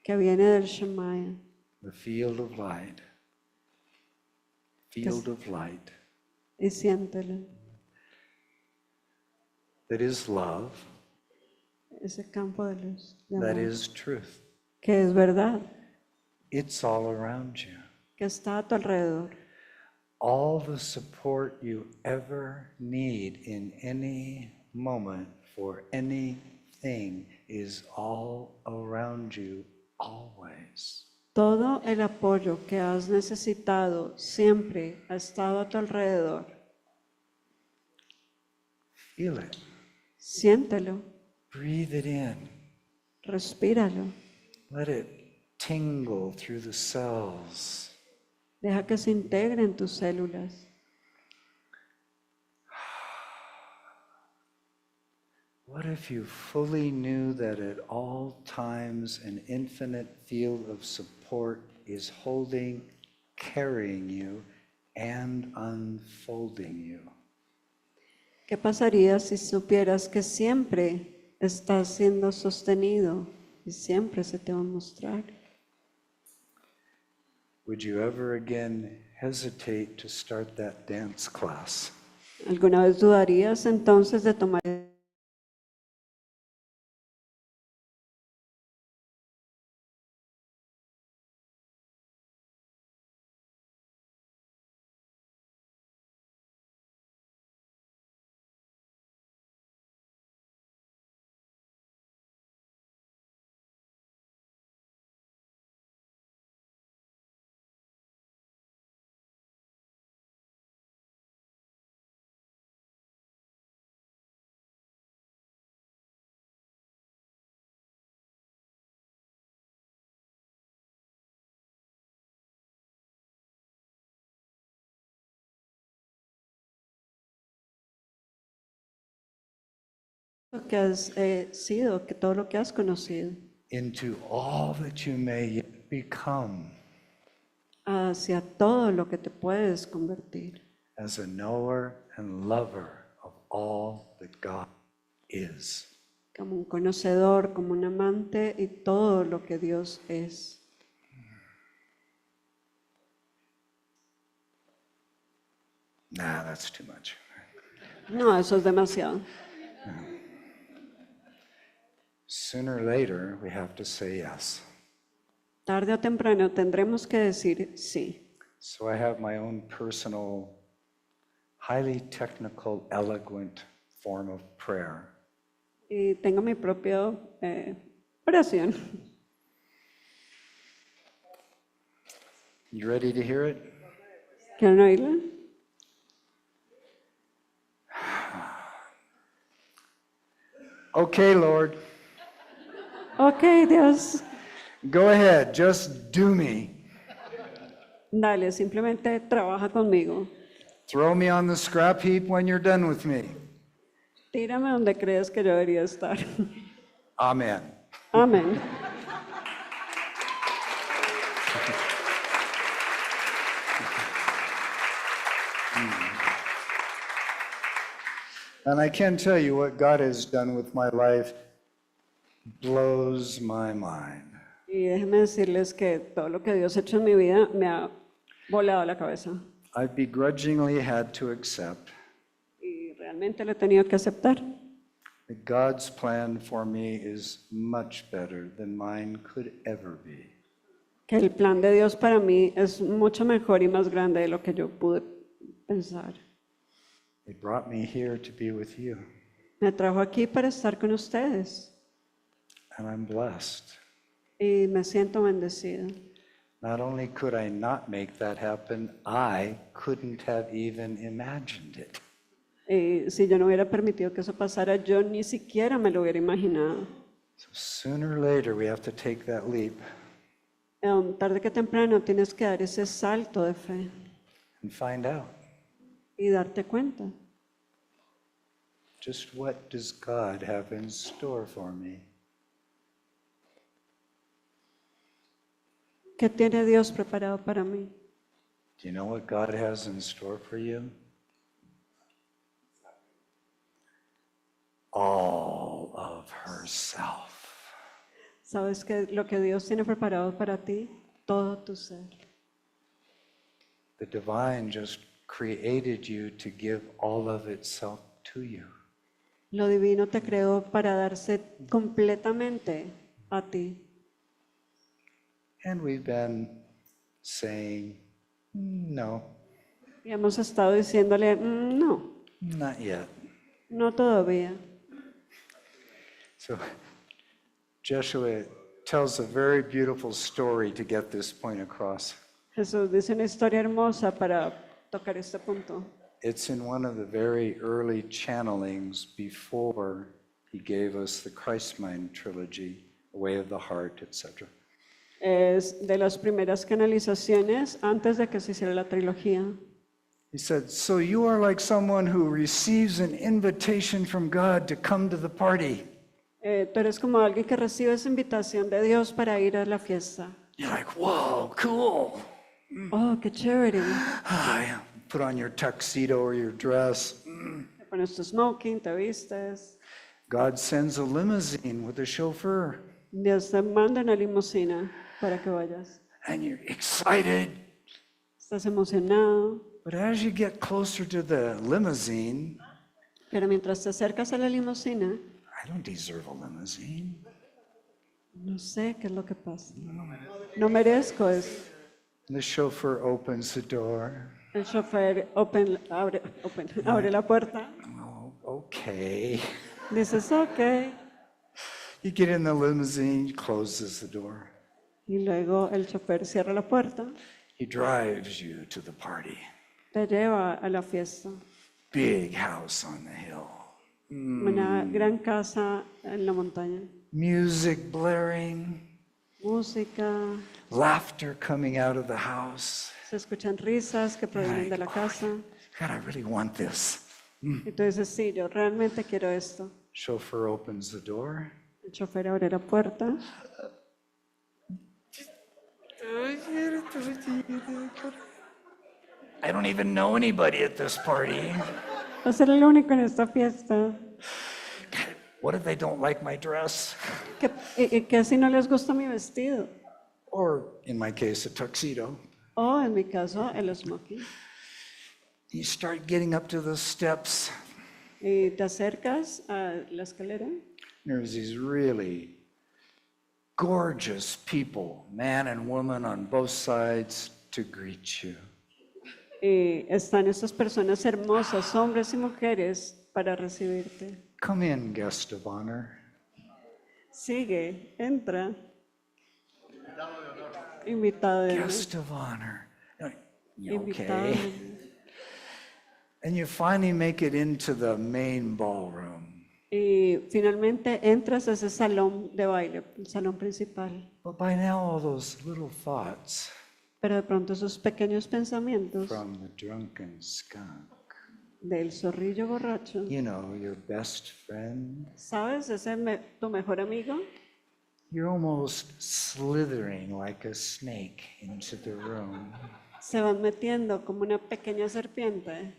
que viene del Shemaya, the field of light. Field of light. y siéntelo, That is love. ese campo de luz, de That amor, is truth. que es verdad, It's all around you. que está a tu alrededor. All the support you ever need in any moment for anything is all around you always. Todo el apoyo que has necesitado siempre ha estado a tu alrededor. Feel it. Siéntelo, Breathe it in. respíralo, Let it tingle through the cells. deja que se integre en tus células. What if you fully knew that at all times an infinite field of support is holding, carrying you, and unfolding you? ¿Qué pasaría si supieras que siempre estás siendo sostenido y siempre se te va a mostrar? Would you ever again hesitate to start that dance class? ¿Alguna vez dudarías entonces de tomar lo que has sido, que todo lo que has conocido, into all that you may yet become hacia todo lo que te puedes convertir, as a knower and lover of all that God is. como un conocedor, como un amante y todo lo que Dios es. Nah, that's too much. No, eso es demasiado. Sooner or later, we have to say yes. Tarde o temprano tendremos que decir sí. So I have my own personal, highly technical, eloquent form of prayer. Y tengo mi propia oración. You ready to hear it? ¿Quieren oírla? Okay, Lord, Ok, Dios. go ahead, just do me. Dale, simplemente trabaja conmigo. Throw me on the scrap heap when you're done with me. Tírame donde crees que yo debería estar. Amen. Amén. And I can tell you what God has done with my life blows my mind. Y déjenme decirles que todo lo que Dios ha hecho en mi vida me ha volado la cabeza. I've begrudgingly had to accept Y realmente lo he tenido que aceptar. that God's plan for me is much better than mine could ever be. Que el plan de Dios para mí es mucho mejor y más grande de lo que yo pude pensar. He brought me here to be with you, Me trajo aquí para estar con ustedes and I'm blessed. y me siento bendecida. Not only could I not make that happen, I couldn't have even imagined it. Y si yo no hubiera permitido que eso pasara, yo ni siquiera me lo hubiera imaginado. So sooner or later, we have to take that leap Tarde que temprano tienes que dar ese salto de fe and find out y darte cuenta. just what does God have in store for me. ¿Qué tiene Dios preparado para mí? Do you know what God has in store for you? All of herself. ¿Sabes que lo que Dios tiene preparado para ti? Todo tu ser. The divine just created you to give all of itself to you. Lo divino te creó para darse completamente a ti. And we've been saying, no, Y hemos estado diciéndole, no, not yet. no todavía. So Joshua tells a very beautiful story to get this point across. Jesús dice una historia hermosa para tocar este punto. It's in one of the very early channelings before he gave us the Christ Mind trilogy, A Way of the Heart, etc. Es de las primeras canalizaciones antes de que se hiciera la trilogía. He said, so you are like someone who receives an invitation from God to come to the party. Tú eres como alguien que recibe esa invitación de Dios para ir a la fiesta. You're like, whoa, cool. Oh, qué chévere. Yeah. Put on your tuxedo or your dress. Te pones tu smoking, te vistes. God sends a limousine with a chauffeur. Dios te manda una limusina para que vayas. And you're excited. Estás emocionado. But as you get closer to the limousine, Pero mientras te acercas a la limusina, I don't deserve a limousine. no sé qué es lo que pasa. No merezco eso. The chauffeur opens the door. El chofer abre la puerta. Oh, okay. Dices, ok. You get in the limousine, closes the door. Y luego el chofer cierra la puerta. He drives you to the party. Te lleva a la fiesta. Big house on the hill. Una gran casa en la montaña. Music blaring. Música. Laughter coming out of the house. Se escuchan risas que provienen de la casa. God, I really want this. Y tú dices, sí, yo realmente quiero esto. Chauffeur opens the door. El chofer abre la puerta. I don't even know anybody at this party. Va a ser el único en esta fiesta. What if they don't like my dress? Que si no les gusta mi vestido. Or, in my case, a tuxedo. O en mi caso, el smoking. You start getting up to the steps. Y te acercas a la escalera. There's these really gorgeous people, man and woman on both sides, to greet you. Y están estas personas hermosas, hombres y mujeres, para recibirte. Come in, guest of honor. Sigue, entra. Invitado de honor. Guest of honor. Invitado de Okay. honor. And you finally make it into the main ballroom. Y finalmente entras a ese salón de baile, el salón principal. But by now, all those little thoughts Pero de pronto esos pequeños pensamientos from the drunken skunk, del zorrillo borracho, you know, your best friend, ¿sabes? Tu mejor amigo, you're almost slithering like a snake into the room. se van metiendo como una pequeña serpiente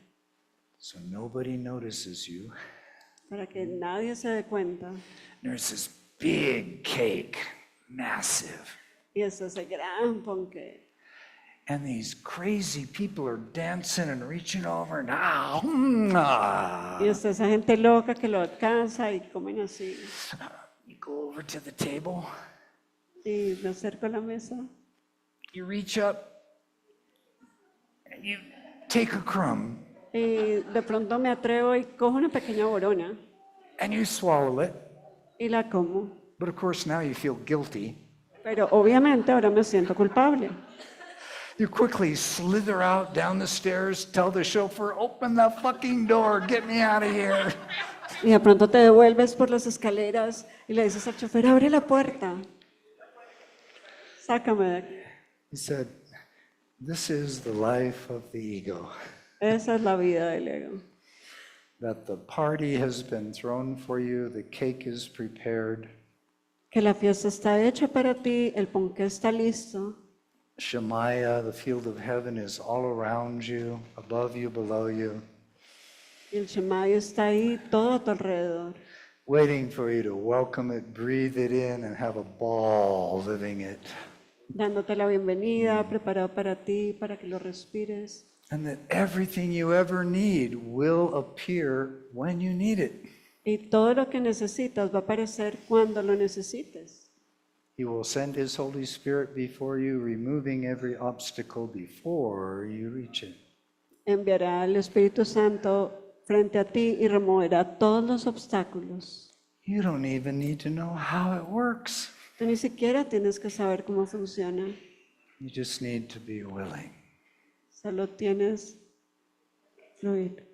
so nobody notices you. para que nadie se dé cuenta. There's this big cake, massive. Y es ese gran ponqué. And these crazy people are dancing and reaching over and Y es esa gente loca que lo alcanza y comen así. You go over to the table, Y me acerco a la mesa you reach up, and you take a crumb, y de pronto me atrevo y cojo una pequeña borona and you swallow it. y la como. But of course now you feel guilty. Pero obviamente ahora me siento culpable. You quickly slither out down the stairs, tell the chauffeur, open the fucking door, get me out of here. Y de pronto te devuelves por las escaleras y le dices al chofer, abre la puerta. Sácame de aquí. He said, this is the life of the ego. Esa es la vida del ego. That the party has been thrown for you, the cake is prepared. Que la fiesta está hecha para ti, el ponqué está listo. Shemaiah, the field of heaven, is all around you, above you, below you, Y el Shemayo está ahí todo a tu alrededor, waiting for you to welcome it, breathe it in, and have a ball living it. dándote la bienvenida, preparado para ti, para que lo respires. And that everything you ever need will appear when you need it. Y todo lo que necesitas va a aparecer cuando lo necesites. He will send His Holy Spirit before you, removing every obstacle before you reach it. Enviará al Espíritu Santo frente a ti y removerá todos los obstáculos. You don't even need to know how it works. Tú ni siquiera tienes que saber cómo funciona, You just need to be willing. solo tienes fluir,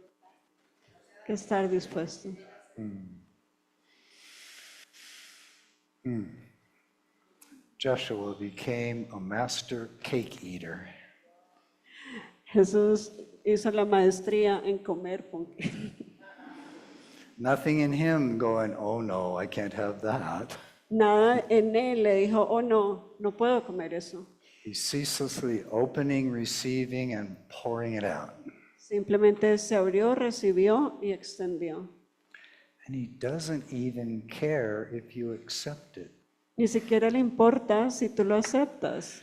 que estar dispuesto. Joshua became a master cake eater. Jesús hizo la maestría en comer ponqué. Nothing in him going, oh no, I can't have that. Nada en él le dijo, oh no, no puedo comer eso. He's ceaselessly opening, receiving, and pouring it out. Simplemente se abrió, recibió y extendió. And he doesn't even care if you accept it. Ni siquiera le importa si tú lo aceptas.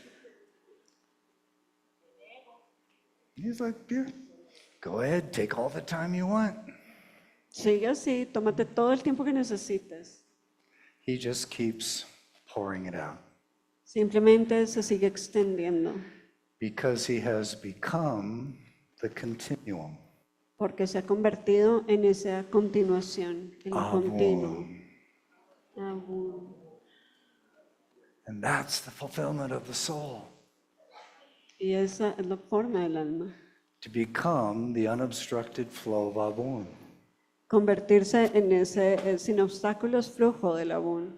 He's like, yeah, go ahead, take all the time you want. Sigue así, tómate todo el tiempo que necesites. He just keeps pouring it out Simplemente se sigue extendiendo because he has become the continuum. porque se ha convertido en esa continuación, en el continuo. Abun. And that's the fulfillment of the soul, Y esa es la forma del alma. to become the unobstructed flow of Abun. Convertirse en ese sin obstáculos flujo del abun.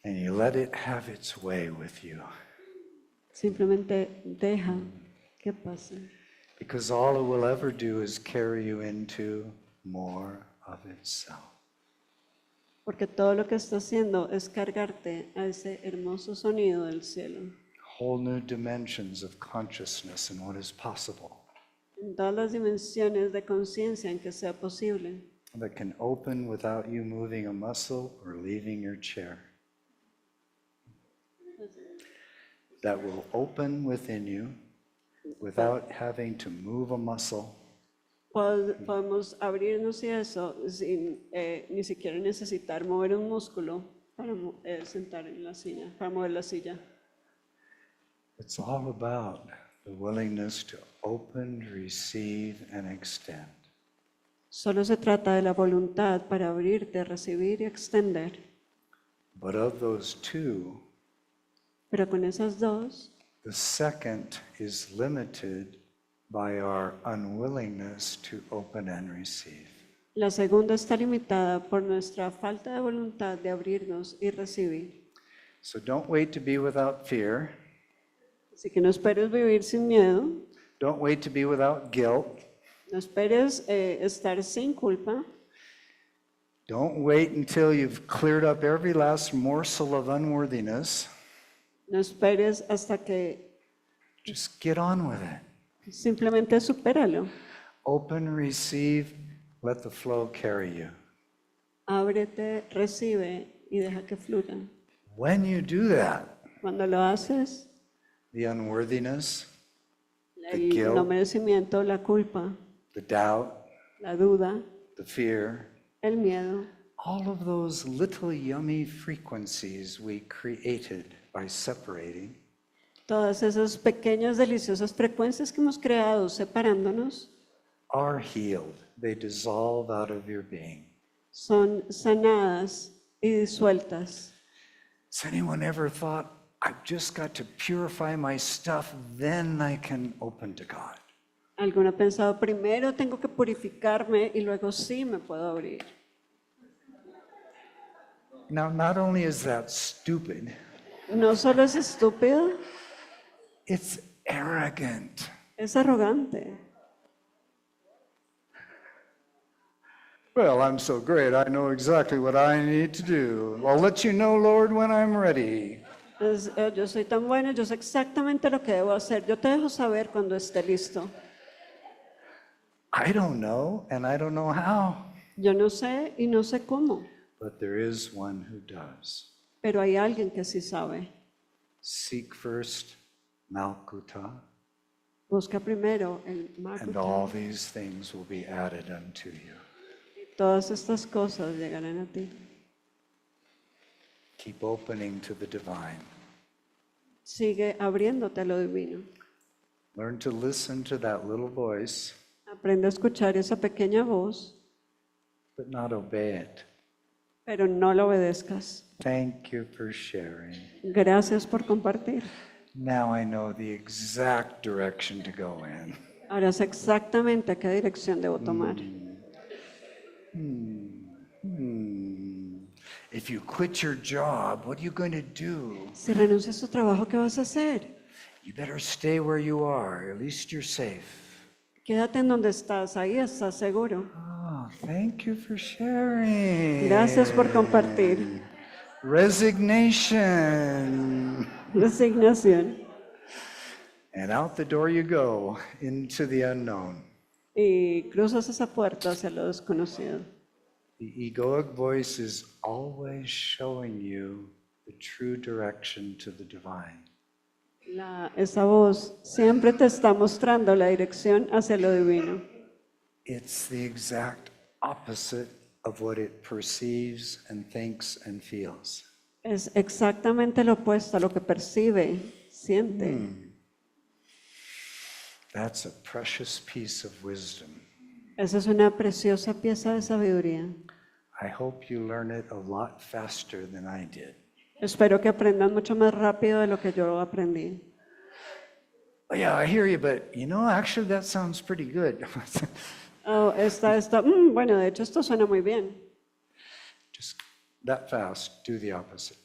And you let it have its way with you. Simplemente deja que pase. Because all it will ever do is carry you into more of itself. Porque todo lo que está haciendo es cargarte a ese hermoso sonido del cielo. Whole new dimensions of consciousness and what is possible En todas las dimensiones de conciencia en que sea posible. that can open without you moving a muscle or leaving your chair. That will open within you without having to move a muscle Podemos abrirnos y eso sin ni siquiera necesitar mover un músculo para sentar en la silla, para mover la silla. It's all about the willingness to open, receive, and extend. Solo se trata de la voluntad para abrirte, recibir y extender. But of those two, Pero con esas dos, the second is limited by our unwillingness to open and receive. la segunda está limitada por nuestra falta de voluntad de abrirnos y recibir. So don't wait to be without fear. Así que no esperes vivir sin miedo, Don't wait to be without guilt. no esperes estar sin culpa, Don't wait until you've cleared up every last morsel of unworthiness. no esperes hasta que Just get on with it. Simplemente supéralo. Open, receive, let the flow carry you. Ábrete, recibe y deja que fluya. When you do that, Cuando lo haces, the unworthiness, the el guilt, no merecimiento, la culpa, the doubt, la duda, the fear, el miedo, all of those little yummy frequencies we created by separating todas esas pequeñas deliciosas frecuencias que hemos creado separándonos are healed. They dissolve out of your being. son sanadas y disueltas. Has anyone ever thought, I've just got to purify my stuff, then I can open to God? ¿Alguno ha pensado, primero tengo que purificarme y luego sí me puedo abrir? Now, not only is that stupid, No solo es estúpido, it's arrogant. es arrogante. Well, I'm so great, I know exactly what I need to do. I'll let you know, Lord, when I'm ready. Yo soy tan bueno, yo sé exactamente lo que debo hacer. Yo te dejo saber cuando esté listo. I don't know, and I don't know how, Yo no sé y no sé cómo, but there is one who does. pero hay alguien que sí sabe. Seek first Malkuta, Busca primero el and all Makuta these things will be added unto you. y todas estas cosas llegarán a ti. Keep opening to the divine. Sigue abriéndote a lo divino. Learn to listen to that little voice, Aprende a escuchar esa pequeña voz, but not obey it. pero no la obedezcas. Thank you for sharing. Gracias por compartir. Now I know the exact direction to go in. Ahora sé exactamente a qué dirección debo tomar. If you quit your job, what are you going to do? Si renuncias a tu trabajo, ¿qué vas a hacer? You better stay where you are. At least you're safe. Quédate en donde estás, ahí estás seguro. Oh, thank you for sharing. Gracias por compartir. Resignation. Resignación. And out the door you go into the unknown. Y cruzas esa puerta hacia lo desconocido. The egoic voice is always showing you the true direction to the divine. Esa voz siempre te está mostrando la dirección hacia lo divino. It's the exact opposite of what it perceives and thinks and feels. Es exactamente lo opuesto a lo que percibe, siente. That's a precious piece of wisdom. Esa es una preciosa pieza de sabiduría. I hope you learn it a lot faster than I did. Espero que aprendan mucho más rápido de lo que yo aprendí. Oh, yeah, I hear you, but actually that sounds pretty good. Oh, bueno, de hecho esto suena muy bien. Just that fast, do the opposite.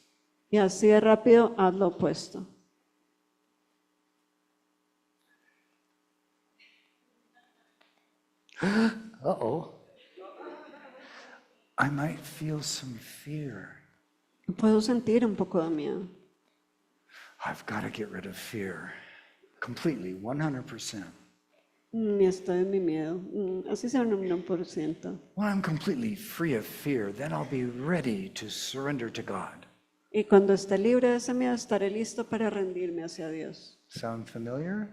Y así de rápido, haz lo opuesto. Uh-oh. I might feel some fear. Puedo sentir un poco de miedo. I've got to get rid of fear completely, 100%. Estoy en mi miedo. Así sea un 1%. When I'm completely free of fear, then I'll be ready to surrender to God. Y cuando esté libre de ese miedo, estaré listo para rendirme hacia Dios. Sound familiar?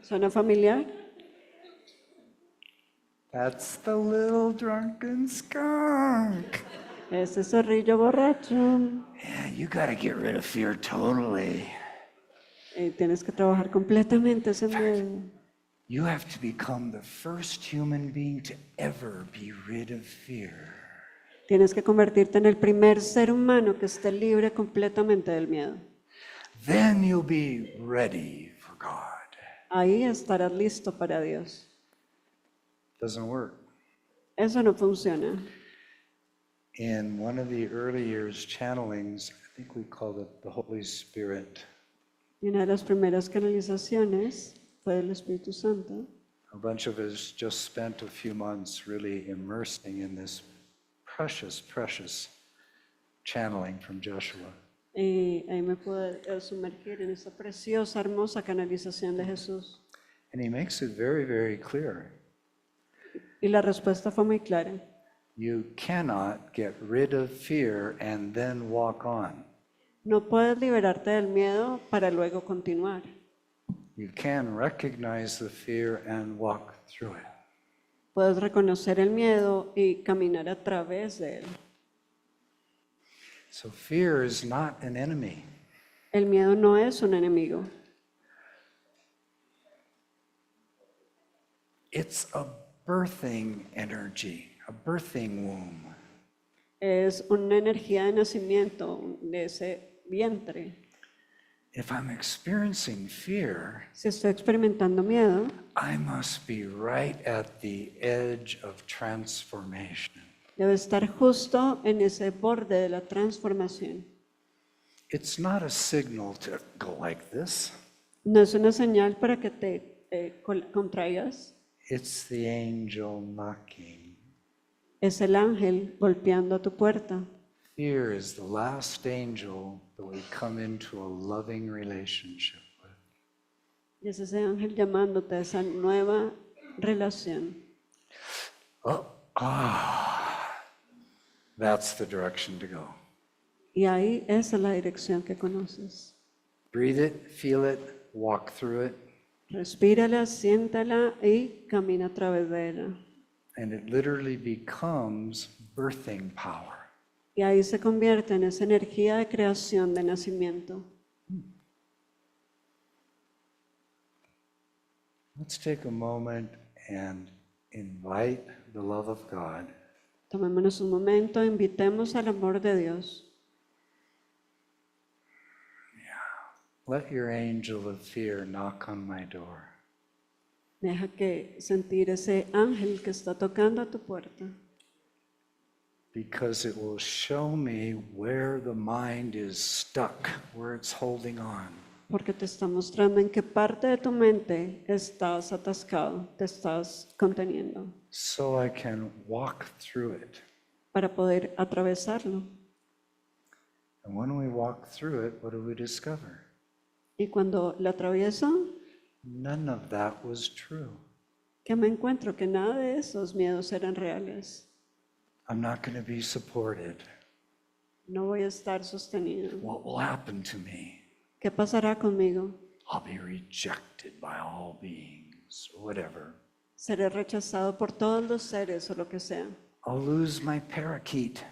¿Suena familiar? That's the little drunken skunk. Ese zorrillo borracho. Yeah, you got to get rid of fear totally. Tienes que trabajar completamente ese miedo. You have to become the first human being to ever be rid of fear. Tienes que convertirte en el primer ser humano que esté libre completamente del miedo. Then you'll be ready for God. Ahí estarás listo para Dios. Doesn't work. Eso no funciona. In one of the early years channelings, I think we called it the Holy Spirit. Y una de las primeras canalizaciones fue del Espíritu Santo. A bunch of us just spent a few months really immersing in this precious, precious channeling from Joshua. Y ahí me pude sumergir en esa preciosa, hermosa canalización de Jesús. And he makes it very, very clear. Y la respuesta fue muy clara. You cannot get rid of fear and then walk on. No puedes liberarte del miedo para luego continuar. You can recognize the fear and walk through it. Puedes reconocer el miedo y caminar a través de él. So fear is not an enemy. El miedo no es un enemigo. It's a birthing energy, a birthing womb. Es una energía de nacimiento de ese vientre. If I'm experiencing fear, Si estoy experimentando miedo, I must be right at the edge of transformation. debe estar justo en ese borde de la transformación. It's not a signal to go like this. No es una señal para que te contraigas, It's the angel knocking. es el ángel golpeando a tu puerta. Fear is the last angel that we come into a loving relationship with. Y es ese ángel llamándote a esa nueva relación. That's the direction to go. Y ahí esa es la dirección que conoces. Breathe it, feel it, walk through it, Respírala, siéntala y camina a través de ella. and it literally becomes birthing power. Y ahí se convierte en esa energía de creación de nacimiento. Let's take a moment and invite the love of God Tomémonos un momento, invitemos al amor de Dios. Let your angel of fear knock on my door. Deja que sentir ese ángel que está tocando a tu puerta, Because it will show me where the mind is stuck, where it's holding on. porque te está mostrando en qué parte de tu mente estás atascado, te estás conteniendo, So I can walk through it. para poder atravesarlo. And when we walk through it, what do we discover? Y cuando lo atravieso, None of that was true. que me encuentro que nada de esos miedos eran reales. I'm not going to be supported. No voy a estar sostenido. What will happen to me? ¿Qué pasará conmigo? I'll be rejected by all beings, or whatever. Seré rechazado por todos los seres o lo que sea. I'll lose my parakeet.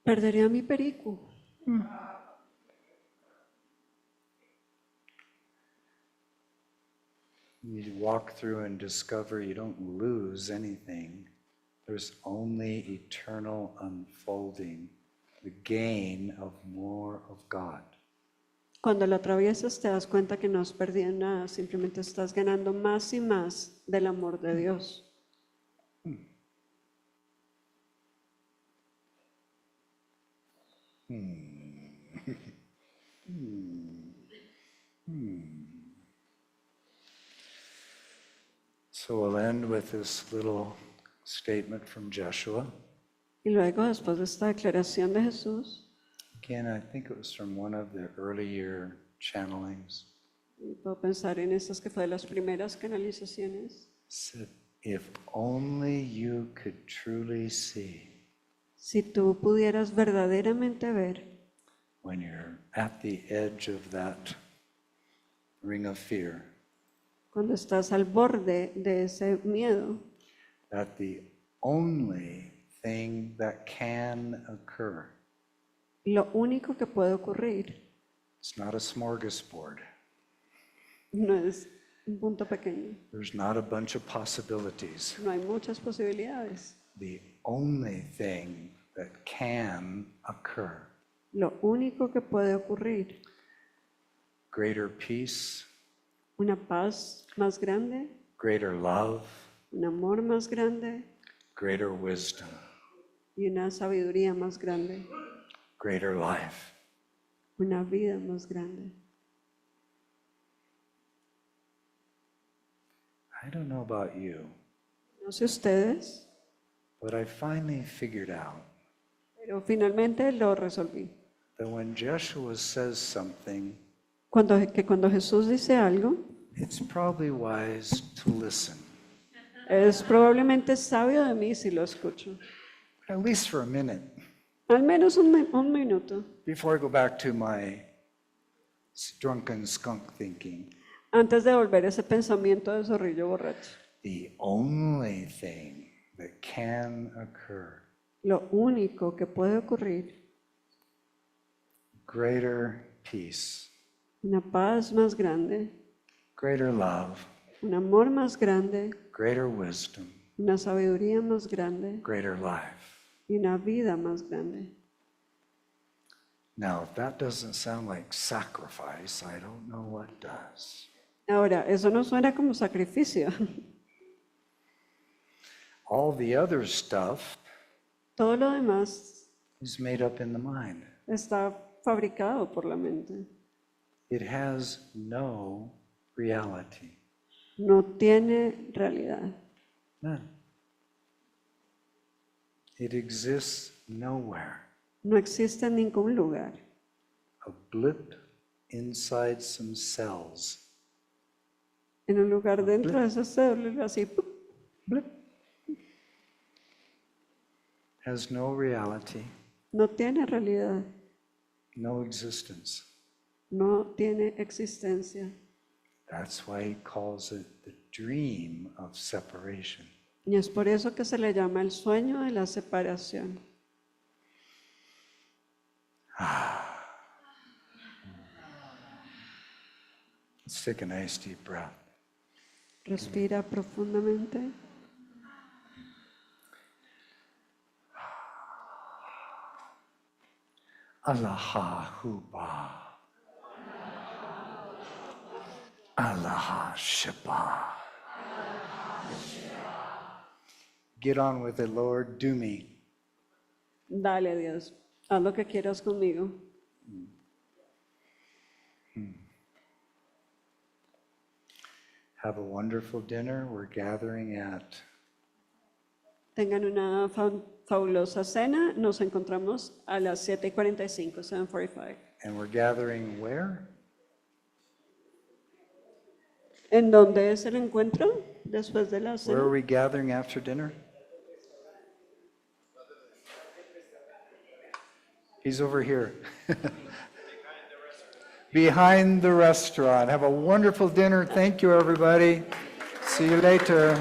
Perderé a mi perico. You walk through and discover you don't lose anything. There's only eternal unfolding, the gain of more of God. Cuando lo atraviesas te das cuenta que no has perdido nada, simplemente estás ganando más y más del amor de Dios. So we'll end with this little statement from Joshua. Y luego, después de esta declaración de Jesús, Again, I think it was from one of the earlier channelings. y puedo pensar en estas que fue de las primeras canalizaciones. Said, if only you could truly see Si tú pudieras verdaderamente ver when you're at the edge of that ring of fear, cuando estás al borde de ese miedo, that the only thing that can occur, lo único que puede ocurrir it's not a smorgasbord. no es un punto pequeño, There's not a bunch of possibilities. no hay muchas posibilidades. The only thing that can occur, Lo único que puede ocurrir, greater peace, una paz más grande, greater love, un amor más grande greater wisdom, y una sabiduría más grande, greater life. una vida más grande. I don't know about you, No sé ustedes, but I finally figured out pero finalmente lo resolví. that when Joshua says something, Cuando Jesús dice algo, it's probably wise to listen, Es probablemente sabio de mí si lo escucho. at least for a minute, Al menos un minuto. before I go back to my drunken skunk thinking. Antes de volver ese pensamiento de zorrillo borracho. The only thing that can occur, Lo único que puede ocurrir, greater peace, una paz más grande, greater love, un amor más grande, greater wisdom, una sabiduría más grande greater life. y una vida más grande. Now, if that doesn't sound like sacrifice, I don't know what does. Ahora, eso no suena como sacrificio. All the other stuff Todo lo demás is made up in the mind. está fabricado por la mente. It has no reality. No tiene realidad. None. It exists nowhere. No existe en ningún lugar. A blip inside some cells. En un lugar dentro de esas células, así, ¡pup! Blip. Has no reality, No tiene realidad, no existence. no tiene existencia. That's why he calls it the dream of separation. Y es por eso que se le llama el sueño de la separación. Let's take a nice deep breath. Respira profundamente. Allaha huba. Allaha shaba. Get on with it, Lord. Do me. Dale, Dios, haz lo que quieras conmigo. Have a wonderful dinner. We're gathering at Tengan una fabulosa cena. Nos encontramos a las 7:45, 7:45. and we're gathering where? ¿En dónde es el encuentro después de la Where cena? are we gathering after dinner? He's over here. Behind the restaurant. Have a wonderful dinner. Thank you, everybody. See you later.